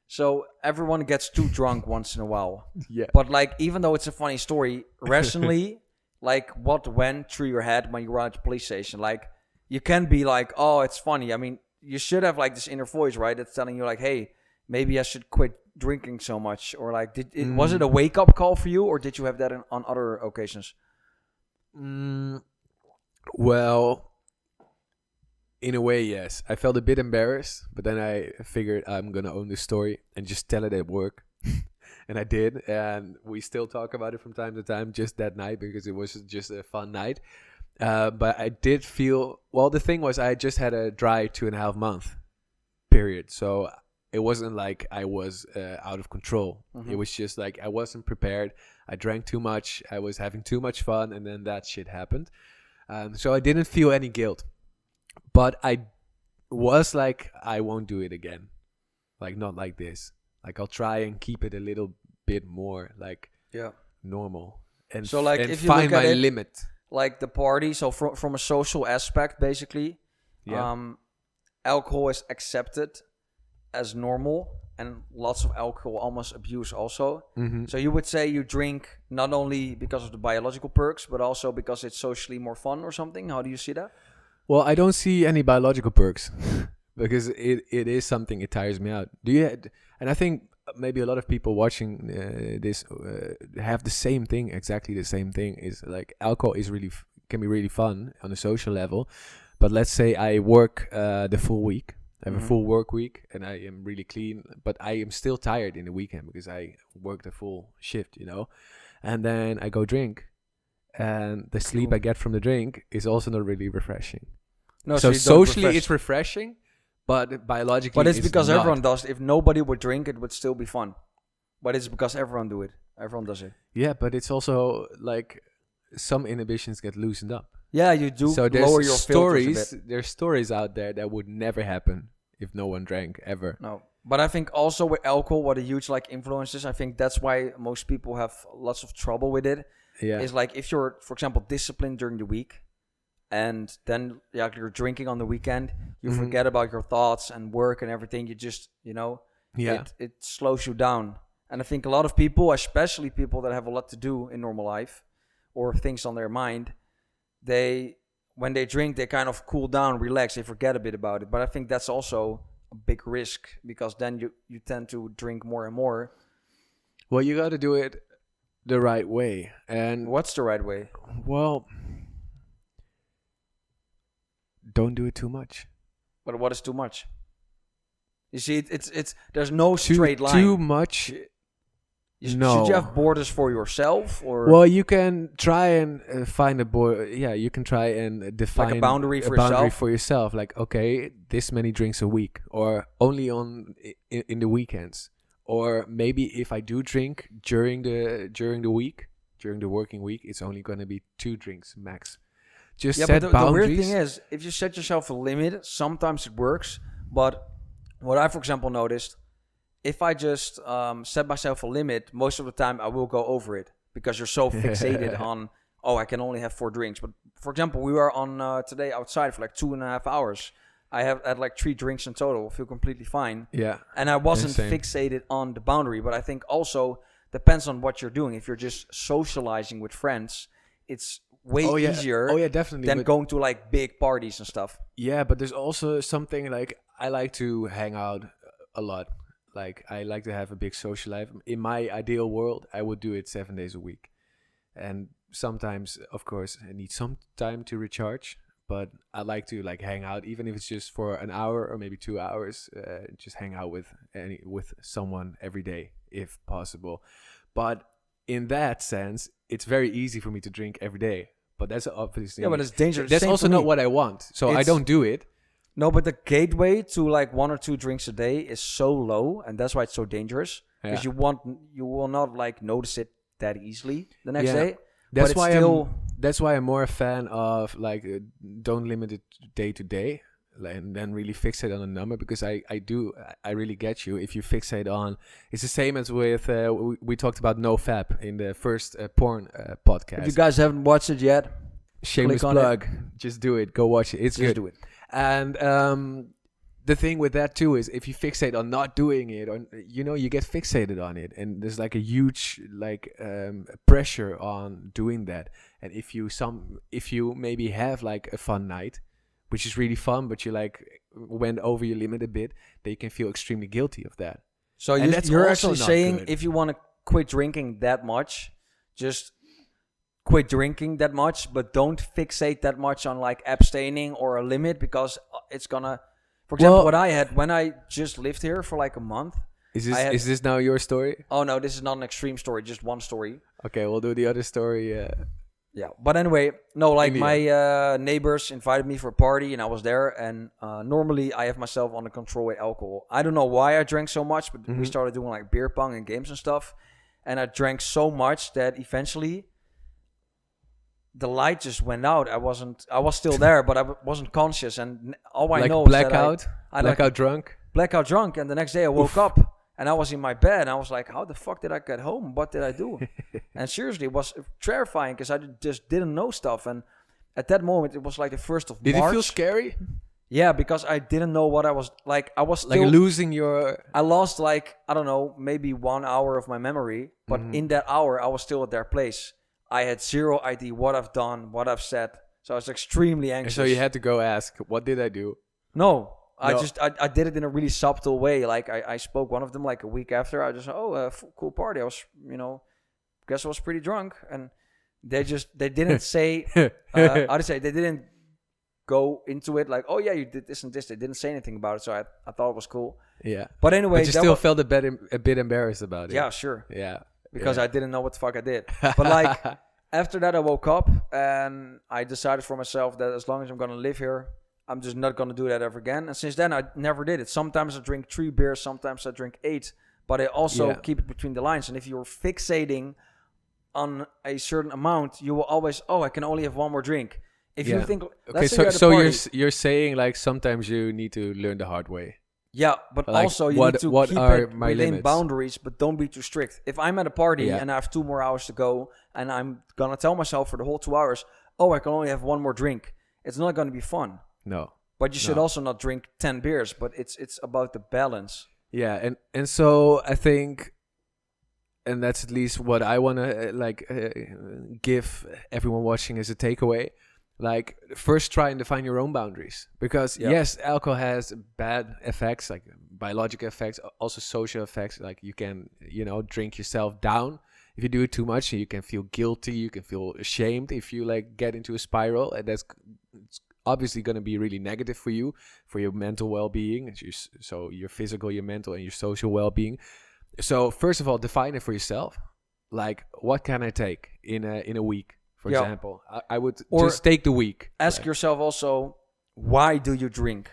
S2: so everyone gets too drunk once in a while.
S1: Yeah.
S2: But like, even though it's a funny story, rationally, like what went through your head when you were at the police station? Like, you can be like, oh, it's funny. I mean, you should have like this inner voice, right? That's telling you like, hey, maybe I should quit drinking so much. Or like, was it a wake up call for you, or did you have that on other occasions?
S1: Well, in a way, yes. I felt a bit embarrassed, but then I figured I'm going to own this story and just tell it at work. And I did. And we still talk about it from time to time, just that night, because it was just a fun night. But I did feel, well, the thing was I just had a dry 2.5 month period. So it wasn't like I was out of control. Mm-hmm. It was just like I wasn't prepared. I drank too much. I was having too much fun. And then that shit happened. So I didn't feel any guilt. But I was like, I won't do it again. Like, not like this. Like, I'll try and keep it a little bit more, like, normal. And
S2: so, like,
S1: and
S2: if you
S1: find
S2: look at
S1: my
S2: it,
S1: limit.
S2: Like, the party, so from a social aspect, basically, alcohol is accepted as normal. and lots of alcohol almost abuse also.
S1: Mm-hmm.
S2: So you would say you drink not only because of the biological perks, but also because it's socially more fun or something? How do you see that?
S1: Well, I don't see any biological perks because it is something, it tires me out. And I think maybe a lot of people watching this have the same thing, exactly the same thing. Is like alcohol is can be really fun on a social level. But let's say I work the full week. I have a full work week and I am really clean, but I am still tired in the weekend because I work the full shift, and then I go drink, and the sleep I get from the drink is also not really refreshing.
S2: No,
S1: so
S2: you don't
S1: socially it's refreshing, but biologically
S2: But it's because
S1: not.
S2: everyone does. If nobody would drink, it would still be fun. But it's because everyone do it. Everyone does it.
S1: Yeah, but it's also like some inhibitions get loosened up.
S2: Yeah, you do
S1: So there's
S2: lower your filters a bit.
S1: there's stories out there that would never happen if no one drank ever.
S2: No, but I think also with alcohol, what a huge influence is. I think that's why most people have lots of trouble with it.
S1: Yeah.
S2: Is like if you're, for example, disciplined during the week, and then you're drinking on the weekend, you forget about your thoughts and work and everything. You just, it slows you down. And I think a lot of people, especially people that have a lot to do in normal life or things on their mind, when they drink, they kind of cool down, relax, they forget a bit about it. But I think that's also a big risk, because then you tend to drink more and more.
S1: Well, you got to do it the right way. And
S2: what's the right way?
S1: Well, don't do it too much.
S2: But what is too much? You see, it's there's no straight line.
S1: Too much. No.
S2: Should you have borders for yourself, or?
S1: Well, you can try and find a border. Yeah, you can try and define
S2: like a boundary for
S1: yourself. Like, okay, this many drinks a week, or only in the weekends, or maybe if I do drink during the week, during the working week, it's only going to be 2 drinks max. Just set
S2: but
S1: boundaries.
S2: The weird thing is, if you set yourself a limit, sometimes it works. But what I, for example, noticed, if I just set myself a limit, most of the time I will go over it, because you're so fixated on, I can only have 4 drinks. But for example, we were on today outside for like 2.5 hours. I had like 3 drinks in total. I feel completely fine.
S1: Yeah.
S2: And I wasn't fixated on the boundary. But I think also depends on what you're doing. If you're just socializing with friends, it's way easier
S1: definitely,
S2: than going to like big parties and stuff.
S1: Yeah, but there's also something like, I like to hang out a lot. Like, I like to have a big social life. In my ideal world, I would do it 7 days a week. And sometimes, of course, I need some time to recharge. But I like to hang out, even if it's just for an hour or maybe 2 hours. Just hang out with someone every day, if possible. But in that sense, it's very easy for me to drink every day. But that's obviously...
S2: Yeah, but it's dangerous.
S1: That's also not what I want. So I don't do it.
S2: No, but the gateway to like 1 or 2 drinks a day is so low, and that's why it's so dangerous. Because you will not like notice it that easily the next day.
S1: That's why I'm more a fan of like don't limit it day to day, and then really fixate on a number, because I really get you. If you fixate on, it's the same as with we talked about NoFap in the first porn podcast.
S2: If you guys haven't watched it yet,
S1: shameless plug, just do it. Go watch it. It's good.
S2: Do it.
S1: And the thing with that too is, if you fixate on not doing it, or you get fixated on it, and there's like a huge pressure on doing that. And if you maybe have like a fun night, which is really fun, but you like went over your limit a bit, then you can feel extremely guilty of that.
S2: So you're actually saying if you want to quit drinking that much, just quit drinking that much, but don't fixate that much on like abstaining or a limit, because it's gonna... For example, what I had when I just lived here for like a month.
S1: Is this now your story?
S2: Oh no, this is not an extreme story, just one story.
S1: Okay, we'll do the other story.
S2: Yeah, but anyway, no, like my neighbors invited me for a party, and I was there. And normally I have myself under control with alcohol. I don't know why I drank so much, but we started doing like beer pong and games and stuff. And I drank so much that eventually the light just went out. I was still there, but I wasn't conscious. And all I know is that
S1: blackout drunk.
S2: Blackout drunk. And the next day I woke up and I was in my bed. And I was like, how the fuck did I get home? What did I do? And seriously, it was terrifying because I just didn't know stuff. And at that moment, it was like the 1st of March.
S1: Did it feel scary?
S2: Yeah, because I didn't know what I was like. I was still
S1: Like losing your...
S2: I lost like, I don't know, maybe 1 hour of my memory, but in that hour I was still at their place. I had zero idea what I've done, what I've said. So I was extremely
S1: And
S2: anxious.
S1: so you had to go ask, what did I do?
S2: No, I
S1: No.
S2: just I did it in a really subtle way. Like I spoke one of them like a week after. I just cool party. I was, guess I was pretty drunk, and they didn't say how to say, they didn't go into it like, oh yeah, you did this and this. They didn't say anything about it, so I thought it was cool.
S1: Yeah.
S2: But anyway,
S1: But you still felt a bit embarrassed about it.
S2: yeah, sure,
S1: Yeah.
S2: because
S1: Yeah.
S2: I didn't know what the fuck I did. But like after that, I woke up and I decided for myself that as long as I'm gonna live here, I'm just not gonna do that ever again. And since then, I never did it. Sometimes I drink 3 beers, sometimes I drink 8, but I also keep it between the lines. And if you're fixating on a certain amount, you will always, I can only have one more drink. If you think,
S1: okay, so you're saying like sometimes you need to learn the hard way.
S2: Yeah, but
S1: like,
S2: also you
S1: what-
S2: need to
S1: what
S2: keep
S1: are
S2: it
S1: my
S2: within
S1: limits?
S2: boundaries, but don't be too strict. If I'm at a party
S1: Yeah.
S2: and I have 2 more hours to go, and I'm gonna tell myself for the whole 2 hours, I can only have one more drink, it's not gonna be fun.
S1: No.
S2: But you should
S1: No.
S2: also not drink 10 beers. But it's about the balance.
S1: Yeah, and so I think, and that's at least what I want to give everyone watching as a takeaway. Like, first try and define your own boundaries, because yes, alcohol has bad effects, like biological effects, also social effects. Like you can, drink yourself down if you do it too much. You can feel guilty, you can feel ashamed if you like get into a spiral, and it's obviously going to be really negative for you, for your mental well-being, so your physical, your mental, and your social well-being. So first of all, define it for yourself. Like, what can I take in a week? For example, I would just take the week.
S2: Ask yourself also, why do you drink?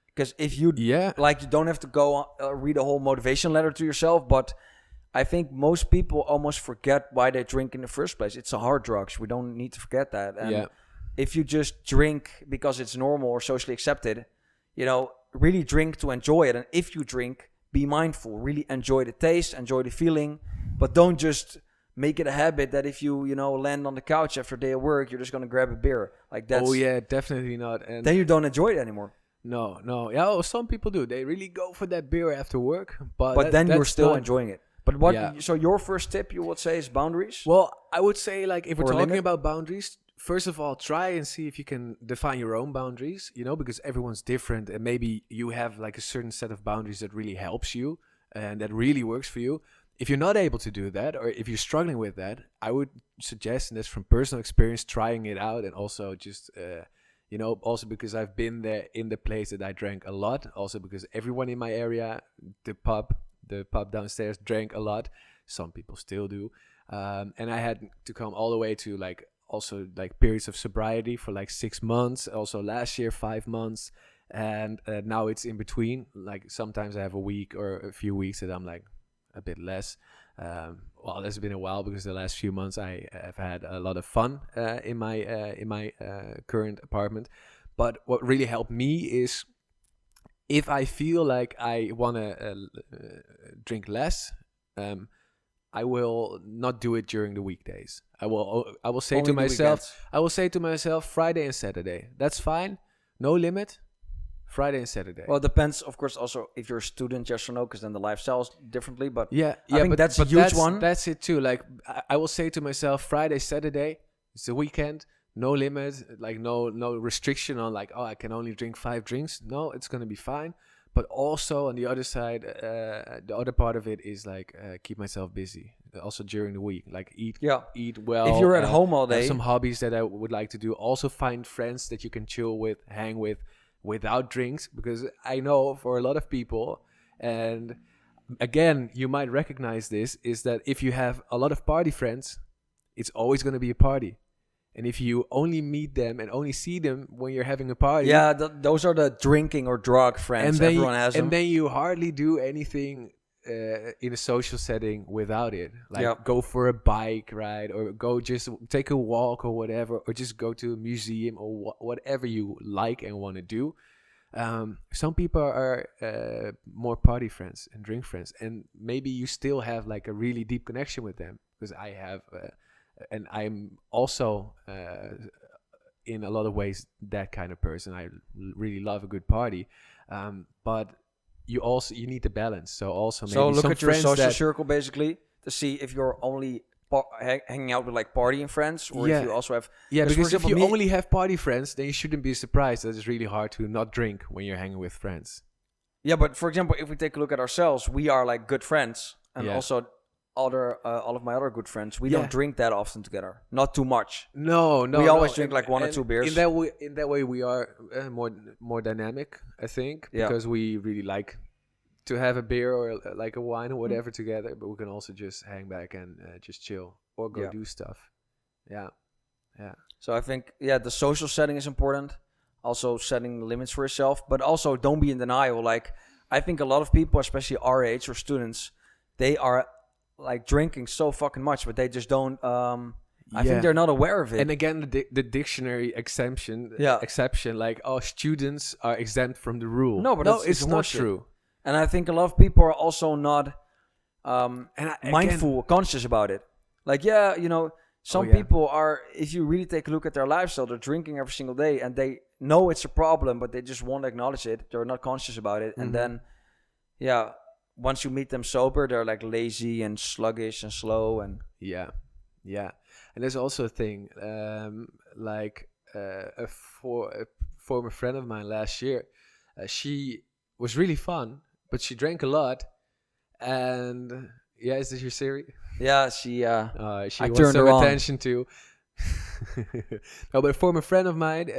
S2: Because if you you don't have to go read a whole motivation letter to yourself, but I think most people almost forget why they drink in the first place. It's a hard drugs. We don't need to forget that. And if you just drink because it's normal or socially accepted, really drink to enjoy it. And if you drink, be mindful. Really enjoy the taste, enjoy the feeling, but don't just make it a habit that if you land on the couch after a day of work, you're just gonna grab a beer. Like that's.
S1: Oh yeah, definitely not. And
S2: then you don't enjoy it anymore.
S1: No. Yeah, well, some people do. They really go for that beer after work,
S2: but then you're still enjoying it. But what? Yeah. So your first tip, you would say, is boundaries?
S1: Well, I would say, like, if we're talking about boundaries, first of all, try and see if you can define your own boundaries. Because everyone's different, and maybe you have like a certain set of boundaries that really helps you and that really works for you. If you're not able to do that, or if you're struggling with that, I would suggest, and this from personal experience, trying it out, and also just, also because I've been there in the place that I drank a lot, also because everyone in my area, the pub downstairs drank a lot. Some people still do. And I had to come all the way to also periods of sobriety for 6 months. Also last year, 5 months. And now it's in between. Like sometimes I have a week or a few weeks that I'm a bit less. Well, that's been a while because the last few months I have had a lot of fun in my current apartment. But what really helped me is, if I feel like I want to drink less, I will not do it during the weekdays. I will say to myself, Friday and Saturday. That's fine. No limit. Friday and Saturday.
S2: Well, it depends, of course, also if you're a student, yes or no, because then the lifestyle's differently. But
S1: I think that's a huge one. That's it too. Like I will say to myself, Friday, Saturday, it's the weekend. No limit, no restriction on I can only drink 5 drinks. No, it's gonna be fine. But also on the other side, the other part of it is keep myself busy. Also during the week, eat well.
S2: If you're at home all day,
S1: have some hobbies that I would like to do. Also find friends that you can chill with, hang with, without drinks. Because I know for a lot of people, and again, you might recognize this, is that if you have a lot of party friends, it's always gonna be a party. And if you only meet them and only see them when you're having a party...
S2: Yeah, those are the drinking or drug friends. Everyone has them.
S1: And then you hardly do anything in a social setting without it. Go for a bike ride, or go just take a walk or whatever, or just go to a museum or whatever you like and want to do. Some people are more party friends and drink friends. And maybe you still have a really deep connection with them. Because I have... and I'm also in a lot of ways that kind of person. I really love a good party, but you need the balance. So also maybe
S2: look
S1: some
S2: at your
S1: friends
S2: social circle basically to see if you're only hanging out with like partying friends, or if you also have
S1: because if you only have party friends, then you shouldn't be surprised that it's really hard to not drink when you're hanging with friends.
S2: Yeah, but for example, if we take a look at ourselves, we are like good friends, and also all of my other good friends, we don't drink that often together, not too much.
S1: No,
S2: we always drink like 1 or 2 beers.
S1: In that way we are more dynamic, I think, because we really like to have a beer or like a wine or whatever together, but we can also just hang back and just chill or go do stuff. Yeah.
S2: So I think the social setting is important. Also setting limits for yourself, but also don't be in denial. Like, I think a lot of people, especially our age or students, they are like drinking so fucking much, but they just don't. I think they're not aware of it.
S1: And again, the dictionary exception, like, students are exempt from the rule.
S2: No, but
S1: it's not true.
S2: And I think a lot of people are also not mindful, conscious about it. Like, some people are, if you really take a look at their lifestyle, they're drinking every single day, and they know it's a problem, but they just won't acknowledge it. They're not conscious about it. And then, once you meet them sober, they're like lazy and sluggish and slow. And
S1: and there's also a thing, like a former friend of mine last year, she was really fun, but she drank a lot. And is this your Siri?
S2: Yeah, she
S1: I
S2: wants
S1: some attention to. No, but a former friend of mine,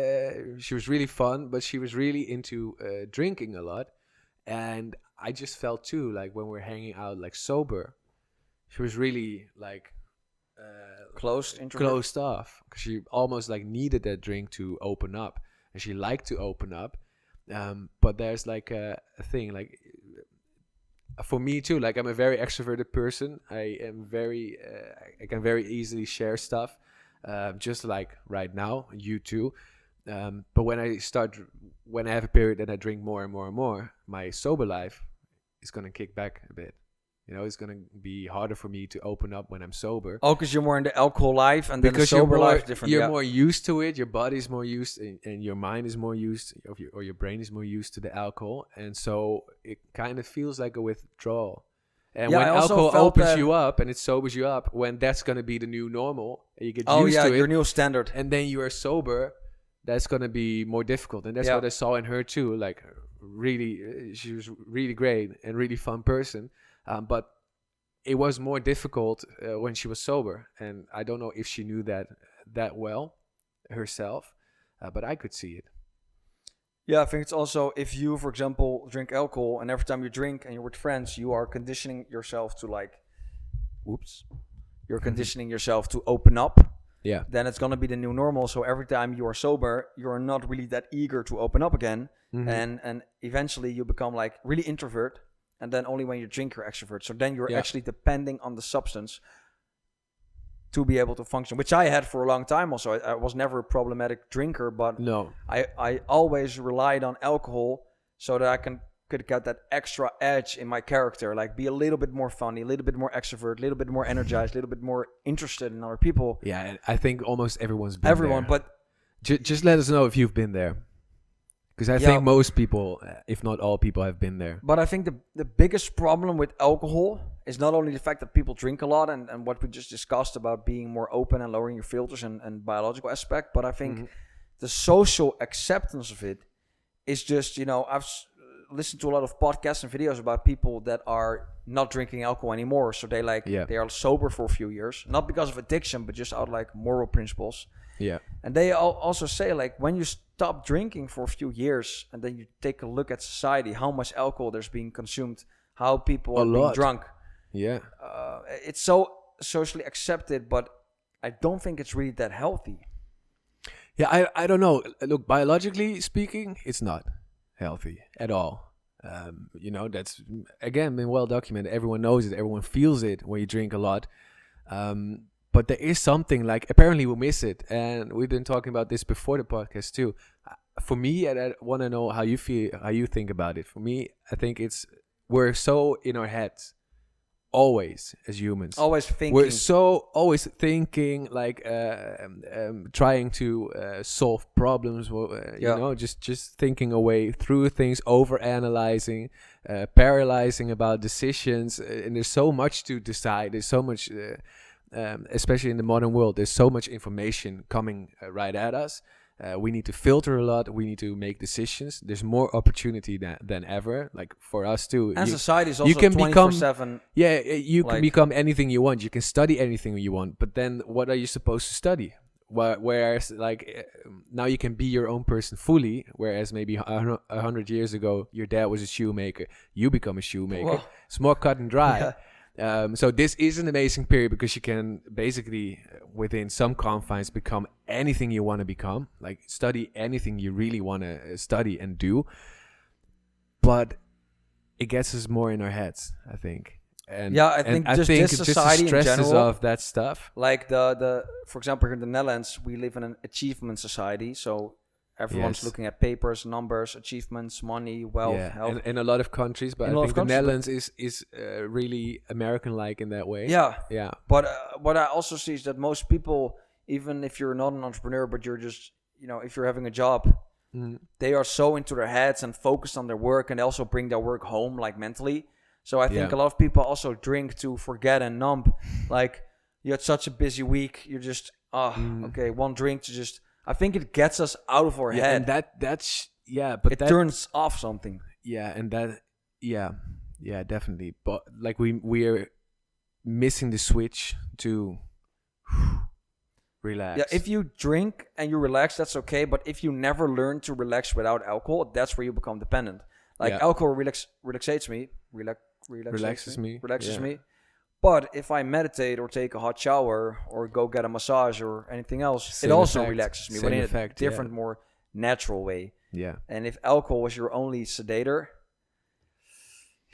S1: she was really fun, but she was really into drinking a lot. And I just felt too, like when we're hanging out like sober, she was really like closed off, because she almost like needed that drink to open up, and she liked to open up. But there's like a thing, like for me too, like I'm a very extroverted person. I am very I can very easily share stuff, just like right now, you too. But when I have a period and I drink more and more and more, my sober life is gonna kick back a bit. It's gonna be harder for me to open up when I'm sober.
S2: Oh, because you're more in the alcohol life, and then the sober life is different.
S1: You're more used to it. Your body's more used, and your mind is more used, or your brain is more used to the alcohol, and so it kind of feels like a withdrawal. And when alcohol opens you up and it sobers you up, when that's gonna be the new normal, and you get used to it,
S2: your new standard,
S1: and then you are sober, that's gonna be more difficult. And that's what I saw in her too. Like, really, she was really great and really fun person. But it was more difficult when she was sober, and I don't know if she knew that well herself, but I could see it.
S2: Yeah, I think it's also, if you, for example, drink alcohol, and every time you drink and you're with friends, you are conditioning yourself to you're conditioning yourself to open up.
S1: Yeah.
S2: Then it's gonna be the new normal. So every time you are sober, you're not really that eager to open up again, and eventually you become like really introvert. And then only when you drink, you're extrovert. So then you're actually depending on the substance to be able to function, which I had for a long time also. I was never a problematic drinker, but I always relied on alcohol so that I could get that extra edge in my character, like be a little bit more funny, a little bit more extrovert, a little bit more energized, a little bit more interested in other people.
S1: Yeah, and I think almost everyone's been there.
S2: But
S1: just let us know if you've been there. Because I think most people, if not all people, have been there.
S2: But I think the biggest problem with alcohol is not only the fact that people drink a lot and what we just discussed about being more open and lowering your filters and biological aspect, but I think the social acceptance of it is just, I've listened to a lot of podcasts and videos about people that are not drinking alcohol anymore. So they they are sober for a few years, not because of addiction, but just out like moral principles.
S1: Yeah.
S2: And they also say, like, when you stop drinking for a few years and then you take a look at society, how much alcohol there's being consumed, how people are being drunk.
S1: Yeah.
S2: It's so socially accepted, but I don't think it's really that healthy.
S1: Yeah, I don't know. Look, biologically speaking, it's not healthy at all. That's, again, been well documented. Everyone knows it. Everyone feels it when you drink a lot. But there is something, like, apparently we miss it. And we've been talking about this before the podcast too. For me, and I want to know how you feel, how you think about it. For me, I think we're so in our heads always as humans.
S2: Always thinking.
S1: We're so always thinking, like trying to solve problems. You know, just thinking a way through things, over analyzing, paralyzing about decisions. And there's so much to decide. There's so much, especially in the modern world. There's so much information coming right at us. We need to filter a lot. We need to make decisions. There's more opportunity than ever. Like for us too.
S2: And society is also
S1: you can
S2: 24/7.
S1: Yeah, you can become anything you want. You can study anything you want. But then, what are you supposed to study? Whereas, like now, you can be your own person fully. Whereas maybe 100 years ago, your dad was a shoemaker. You become a shoemaker. Whoa. It's more cut and dry. Yeah. So this is an amazing period because you can basically, within some confines, become anything you want to become. Like study anything you really want to study and do. But it gets us more in our heads, I think. And
S2: I think this society
S1: the stresses
S2: in general,
S1: of that stuff.
S2: Like the for example, here in the Netherlands, we live in an achievement society. So everyone's looking at papers, numbers, achievements, money, wealth, health.
S1: In a lot of countries, but I think the Netherlands is really American-like in that way.
S2: Yeah. But what I also see is that most people, even if you're not an entrepreneur, but you're just, if you're having a job, they are so into their heads and focused on their work, and they also bring their work home, like mentally. So I think a lot of people also drink to forget and numb. Like you had such a busy week, you're just, okay, one drink to just. I think it gets us out of our head.
S1: And it
S2: turns off something.
S1: Yeah, and definitely. But like we are missing the switch to relax.
S2: Yeah, if you drink and you relax, that's okay. But if you never learn to relax without alcohol, that's where you become dependent. Like alcohol relaxes me. Relaxes me. But if I meditate or take a hot shower or go get a massage or anything else, it also relaxes me, but in a different, more natural way.
S1: Yeah.
S2: And if alcohol was your only sedator,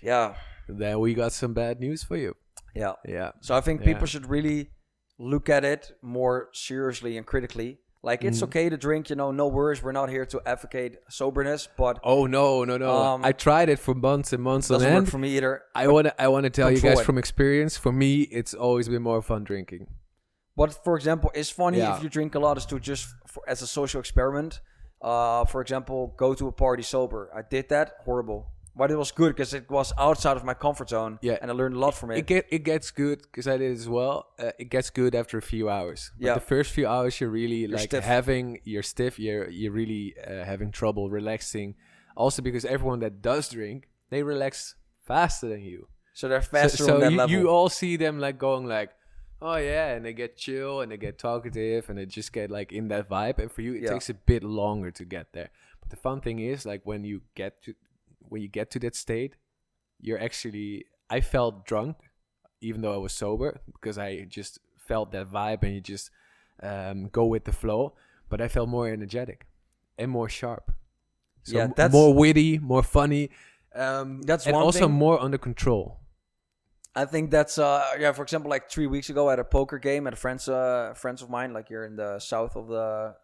S1: then we got some bad news for you.
S2: Yeah.
S1: Yeah.
S2: So I think people should really look at it more seriously and critically. Like, it's okay to drink, no worries. We're not here to advocate soberness, but...
S1: Oh, no. I tried it for months and months on end.
S2: Doesn't work for me either.
S1: I want to tell you guys from experience, for me, it's always been more fun drinking.
S2: What, for example, is funny if you drink a lot is to just, as a social experiment, for example, go to a party sober. I did that, horrible. But it was good because it was outside of my comfort zone, and I learned a lot from it.
S1: It gets good because I did it as well. It gets good after a few hours. But the first few hours, you're really you're stiff. You're really having trouble relaxing. Also because everyone that does drink, they relax faster than you.
S2: So they're faster on that level.
S1: You all see them like going like, oh yeah, and they get chill and they get talkative and they just get like in that vibe. And for you, it takes a bit longer to get there. But the fun thing is, like when you get to that state, I felt drunk, even though I was sober, because I just felt that vibe and you just go with the flow. But I felt more energetic and more sharp. So that's more witty, more funny. That's and one also thing. More under control.
S2: I think that's for example, like 3 weeks ago at a poker game at friends of mine, like here in the south of the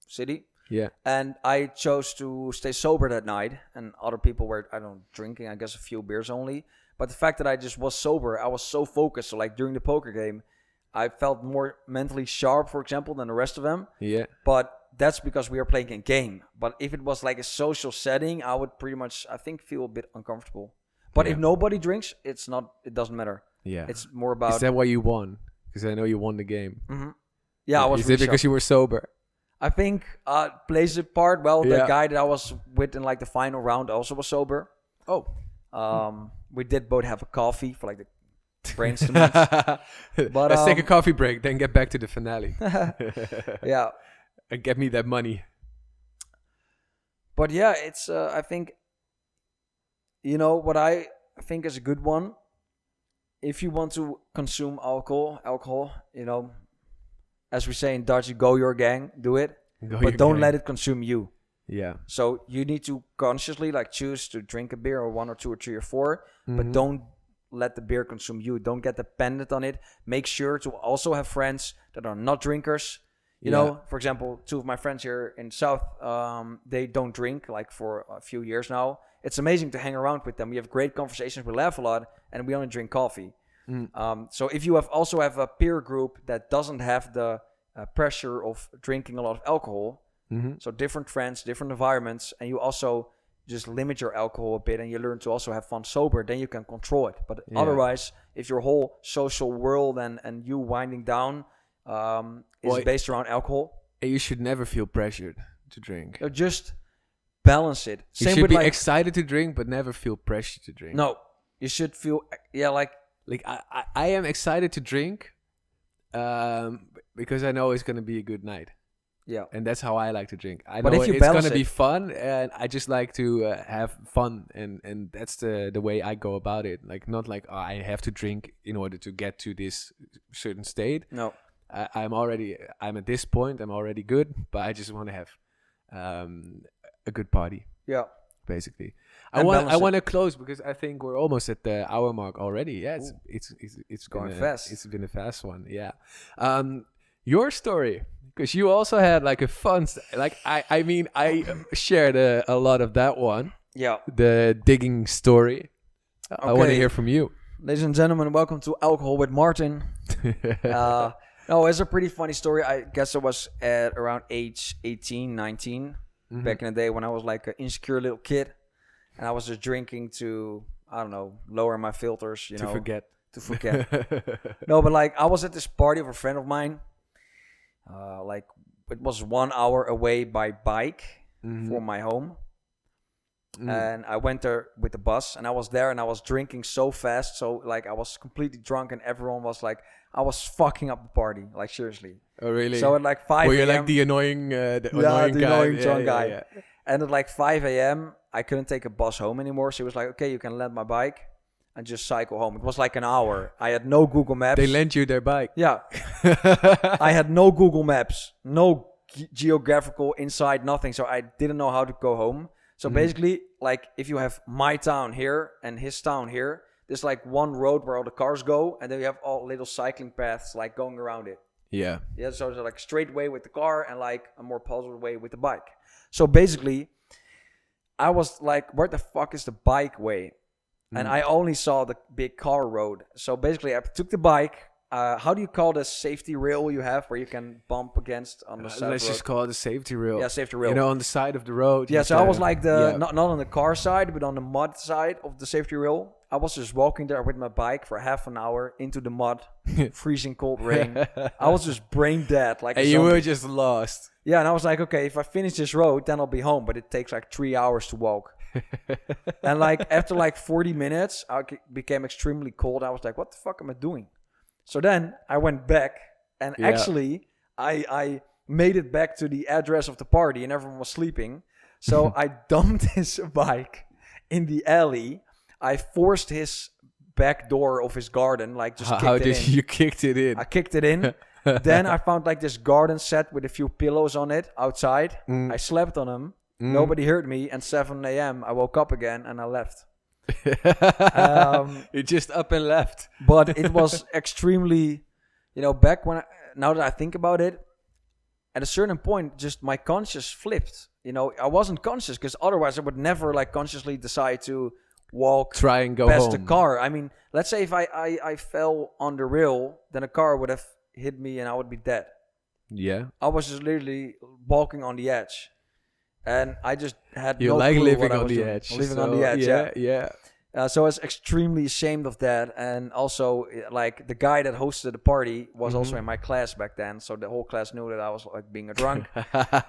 S2: city.
S1: Yeah.
S2: And I chose to stay sober that night, and other people were, drinking, I guess a few beers only. But the fact that I just was sober, I was so focused. So like during the poker game, I felt more mentally sharp, for example, than the rest of them.
S1: Yeah.
S2: But that's because we were playing a game. But if it was like a social setting, I would pretty much, I think, feel a bit uncomfortable. But if nobody drinks, it doesn't matter.
S1: Yeah.
S2: It's more about...
S1: Is that why you won? Because I know you won the game.
S2: Mm-hmm. Yeah, I was
S1: Is it because you were sober?
S2: I think plays a part. Well, the guy that I was with in like the final round also was sober.
S1: Oh.
S2: We did both have a coffee for like the brains to match. But
S1: let's take a coffee break, then get back to the finale.
S2: Yeah.
S1: And get me that money.
S2: But yeah, it's I think, what I think is a good one. If you want to consume alcohol, as we say in Dutch, you go your gang, do it. But don't let it consume you.
S1: Yeah.
S2: So you need to consciously choose to drink a beer or 1 or 2 or 3 or 4, but don't let the beer consume you. Don't get dependent on it. Make sure to also have friends that are not drinkers. You know, for example, 2 of my friends here in South, they don't drink like for a few years now. It's amazing to hang around with them. We have great conversations, we laugh a lot, and we only drink coffee. So if you also have a peer group that doesn't have the pressure of drinking a lot of alcohol, so different friends, different environments, and you also just limit your alcohol a bit and you learn to also have fun sober, then you can control it. But otherwise, if your whole social world and you winding down is based around alcohol,
S1: you should never feel pressured to drink.
S2: Just balance it.
S1: You should be excited to drink, but never feel pressured to drink.
S2: No, you should feel like
S1: I am excited to drink because I know it's gonna be a good night. Yeah, and that's how I like to drink. I know it's gonna be fun, and I just like to have fun, and that's the way I go about it. Like not like I have to drink in order to get to this certain state.
S2: No,
S1: I'm at this point. I'm already good, but I just want to have a good party.
S2: Yeah,
S1: basically. I want to close because I think we're almost at the hour mark already. Yeah, it's going fast. It's been a fast one. Yeah. Your story, because you also had like a fun, I shared a lot of that one.
S2: Yeah.
S1: The digging story. Okay. I want to hear from you.
S2: Ladies and gentlemen, welcome to Alcohol with Martin. No, it's a pretty funny story. I guess I was at around age 18, 19, back in the day when I was like an insecure little kid. And I was just drinking to, I don't know, lower my filters, to forget. No, but like I was at this party of a friend of mine. Like it was 1 hour away by bike from my home. And I went there with the bus and I was there and I was drinking so fast. So like I was completely drunk and everyone was like, I was fucking up the party. Like seriously.
S1: Oh, really?
S2: So at like 5 a.m.
S1: Were you like the annoying
S2: drunk guy. Yeah. And at like 5 a.m., I couldn't take a bus home anymore. So he was like, okay, you can lend my bike and just cycle home. It was like an hour. I had no Google Maps.
S1: They lent you their bike?
S2: Yeah. I had no Google Maps, no geographical insight, nothing. So I didn't know how to go home. So basically, like if you have my town here and his town here, there's like one road where all the cars go. And then you have all little cycling paths like going around it.
S1: Yeah.
S2: Yeah. So there's like a straight way with the car and like a more puzzled way with the bike. So basically, I was like, where the fuck is the bike way? And I only saw the big car road. So basically, I took the bike. How do you call the safety rail you have where you can bump against on the side
S1: Let's
S2: of the road?
S1: just call it a safety rail.
S2: Yeah, safety rail.
S1: On the side of the road.
S2: Yeah, so I was like not on the car side, but on the mud side of the safety rail. I was just walking there with my bike for half an hour into the mud, freezing cold rain. I was just brain dead. Like,
S1: and you were just lost.
S2: Yeah, and I was like, okay, if I finish this road, then I'll be home. But it takes like 3 hours to walk. And like after like 40 minutes, I became extremely cold. I was like, what the fuck am I doing? So then I went back and actually I made it back to the address of the party and everyone was sleeping. So I dumped his bike in the alley. I forced his back door of his garden, like just kicked it in. How did
S1: you kicked it in?
S2: I kicked it in. Then I found like this garden set with a few pillows on it outside. I slept on them. Nobody heard me. And 7 a.m. I woke up again and I left.
S1: You just up and left.
S2: But it was extremely, back when now that I think about it, at a certain point, just my conscience flipped. I wasn't conscious because otherwise I would never like consciously decide to
S1: try and go
S2: past
S1: home.
S2: The car. I mean, let's say if I fell on the rail, then a car would have hit me and I would be dead.
S1: Yeah.
S2: I was just literally walking on the edge. And I just had
S1: you
S2: no
S1: like
S2: clue
S1: living
S2: what I
S1: on
S2: was
S1: the
S2: doing.
S1: edge.
S2: Living on the edge,
S1: yeah.
S2: So I was extremely ashamed of that. And also, like, the guy that hosted the party was also in my class back then. So the whole class knew that I was, like, being a drunk.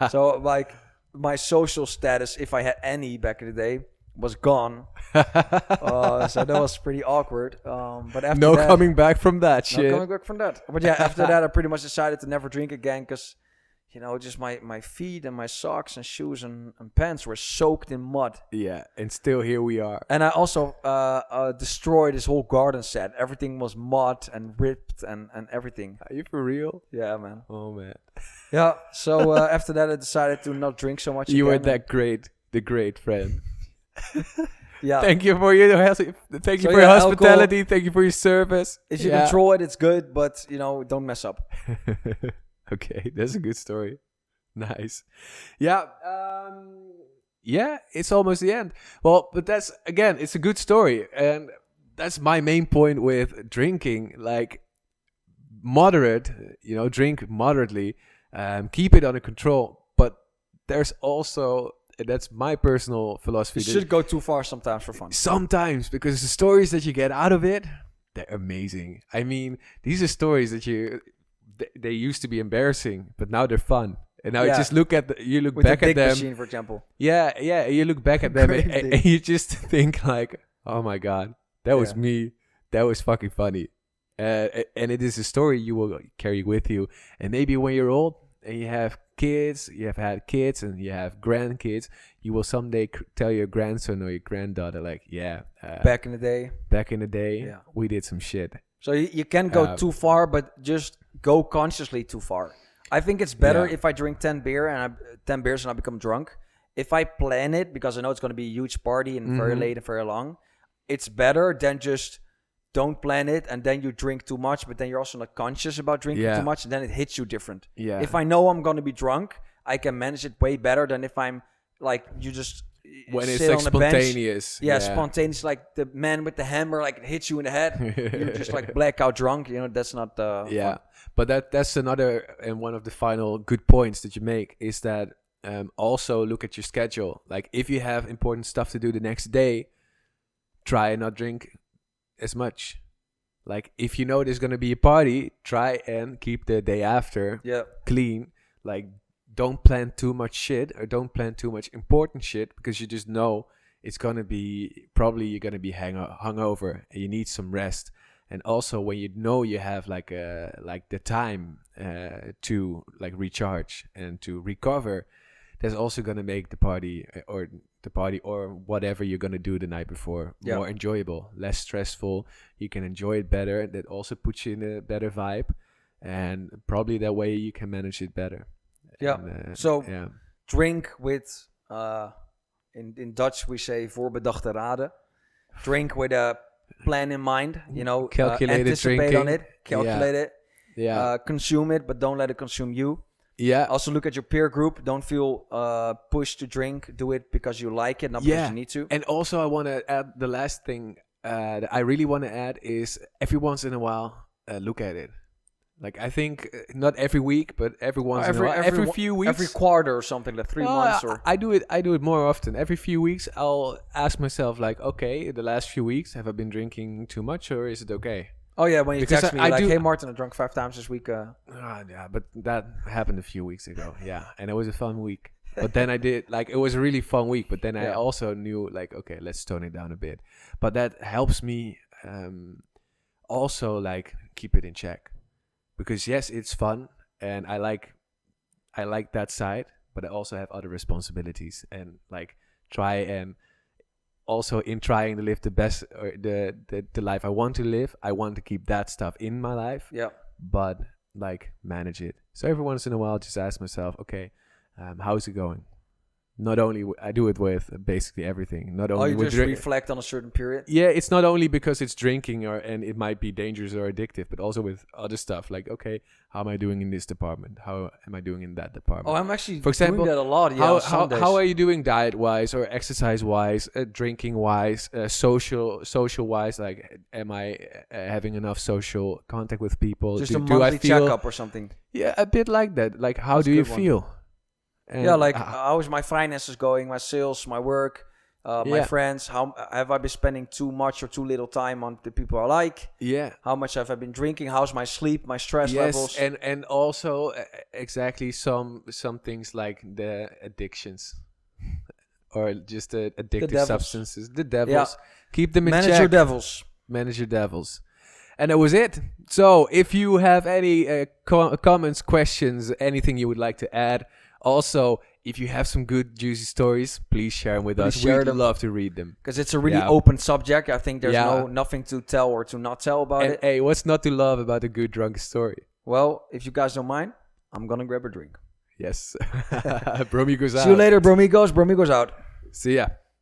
S2: So, like, my social status, if I had any back in the day, was gone. So that was pretty awkward. But after
S1: no coming back from that shit.
S2: No coming back from that. But yeah, after that, I pretty much decided to never drink again because, just my feet and my socks and shoes and pants were soaked in mud.
S1: Yeah, and still here we are.
S2: And I also destroyed this whole garden set. Everything was mud and ripped and everything.
S1: Are you for real?
S2: Yeah, man.
S1: Oh, man.
S2: Yeah, so after that, I decided to not drink so much
S1: You
S2: again.
S1: were the great friend.
S2: Yeah.
S1: Thank you for your hospitality. Alcohol, thank you for your service.
S2: If you control it, it's good, but don't mess up.
S1: Okay, that's a good story. Nice. Yeah. Yeah, it's almost the end. Well, but that's, again, it's a good story. And that's my main point with drinking. Like, moderate, drink moderately, keep it under control. But there's also, that's my personal philosophy.
S2: You should go too far sometimes for fun.
S1: Sometimes, because the stories that you get out of it, they're amazing. I mean, these are stories that they used to be embarrassing, but now they're fun. And now you just look back at them.
S2: Machine, for example.
S1: Yeah. You look back at them and you just think like, oh my God, that was me. That was fucking funny. And it is a story you will carry with you. And maybe when you're old and you have kids, you have had kids and you have grandkids, you will someday tell your grandson or your granddaughter like,
S2: back in the day,
S1: we did some shit.
S2: So you can't go too far, but just go consciously too far. I think it's better if I drink 10 beers and I become drunk. If I plan it, because I know it's going to be a huge party and very late and very long, it's better than just don't plan it and then you drink too much, but then you're also not conscious about drinking too much, and then it hits you different. Yeah. If I know I'm going to be drunk, I can manage it way better than if I'm like, you just
S1: when
S2: sit
S1: it's like
S2: on the
S1: spontaneous.
S2: Bench. Spontaneous, like the man with the hammer, like it hits you in the head. You're just like blackout drunk. That's not fun.
S1: But that's another, and one of the final good points that you make is that also look at your schedule. Like if you have important stuff to do the next day, try and not drink as much. Like if you know there's going to be a party, try and keep the day after clean. Like don't plan too much shit or don't plan too much important shit, because you just know it's going to be, probably you're going to be hungover and you need some rest. And also when you know you have like the time to like recharge and to recover, that's also going to make the party or whatever you're going to do the night before more enjoyable, less stressful. You can enjoy it better. That also puts you in a better vibe, and probably that way you can manage it better.
S2: Drink with in Dutch we say voorbedachte raden. Drink with a plan in mind,
S1: calculated
S2: anticipate
S1: drinking
S2: on it, calculate it, consume it, but don't let it consume you. Also look at your peer group. Don't feel pushed to drink. Do it because you like it, not because you need to.
S1: And also I want to add the last thing that I really want to add is every once in a while look at it. Like I think not every week, but every once in a while, every few weeks,
S2: every quarter or something, like 3 months. Or
S1: I do it more often. Every few weeks, I'll ask myself like, okay, the last few weeks, have I been drinking too much, or is it okay?
S2: Oh yeah, when you text me, hey Martin, I drank 5 times this week.
S1: But that happened a few weeks ago. Yeah, and it was a fun week. But then I did, like, it was a really fun week. But then I also knew, like, okay, let's tone it down a bit. But that helps me also, like, keep it in check. Because yes, it's fun, and I like that side, but I also have other responsibilities, and like try and also in trying to live the best or the life I want to live, I want to keep that stuff in my life.
S2: Yeah.
S1: But like manage it. So every once in a while, just ask myself, okay, how's it going? Not only I do it with basically everything. Not only
S2: you just reflect on a certain period.
S1: Yeah, it's not only because it's drinking and it might be dangerous or addictive, but also with other stuff. Like, okay, how am I doing in this department? How am I doing in that department?
S2: Oh, I'm actually, for example, doing that a lot.
S1: Yeah, how are you doing diet wise or exercise wise, drinking wise, social wise? Like, am I having enough social contact with people?
S2: Just a monthly checkup or something.
S1: Yeah, a bit like that. Like, how do you feel?
S2: And how is my finances going, my sales, my work, my friends? How have I been spending too much or too little time on the people I like?
S1: Yeah.
S2: How much have I been drinking? How's my sleep, my stress levels?
S1: And also exactly some things like the addictions or just the addictive substances. The devils. Yeah. Keep them in check. Manage your devils. And that was it. So if you have any comments, questions, anything you would like to add, also, if you have some good, juicy stories, please share them with us. We'd love to read them.
S2: Because it's a really open subject. I think there's nothing to tell or to not tell about it.
S1: Hey, what's not to love about a good drunk story?
S2: Well, if you guys don't mind, I'm going to grab a drink.
S1: Yes. Bromigos out.
S2: See you later, Bromigos. Bromigos out.
S1: See ya.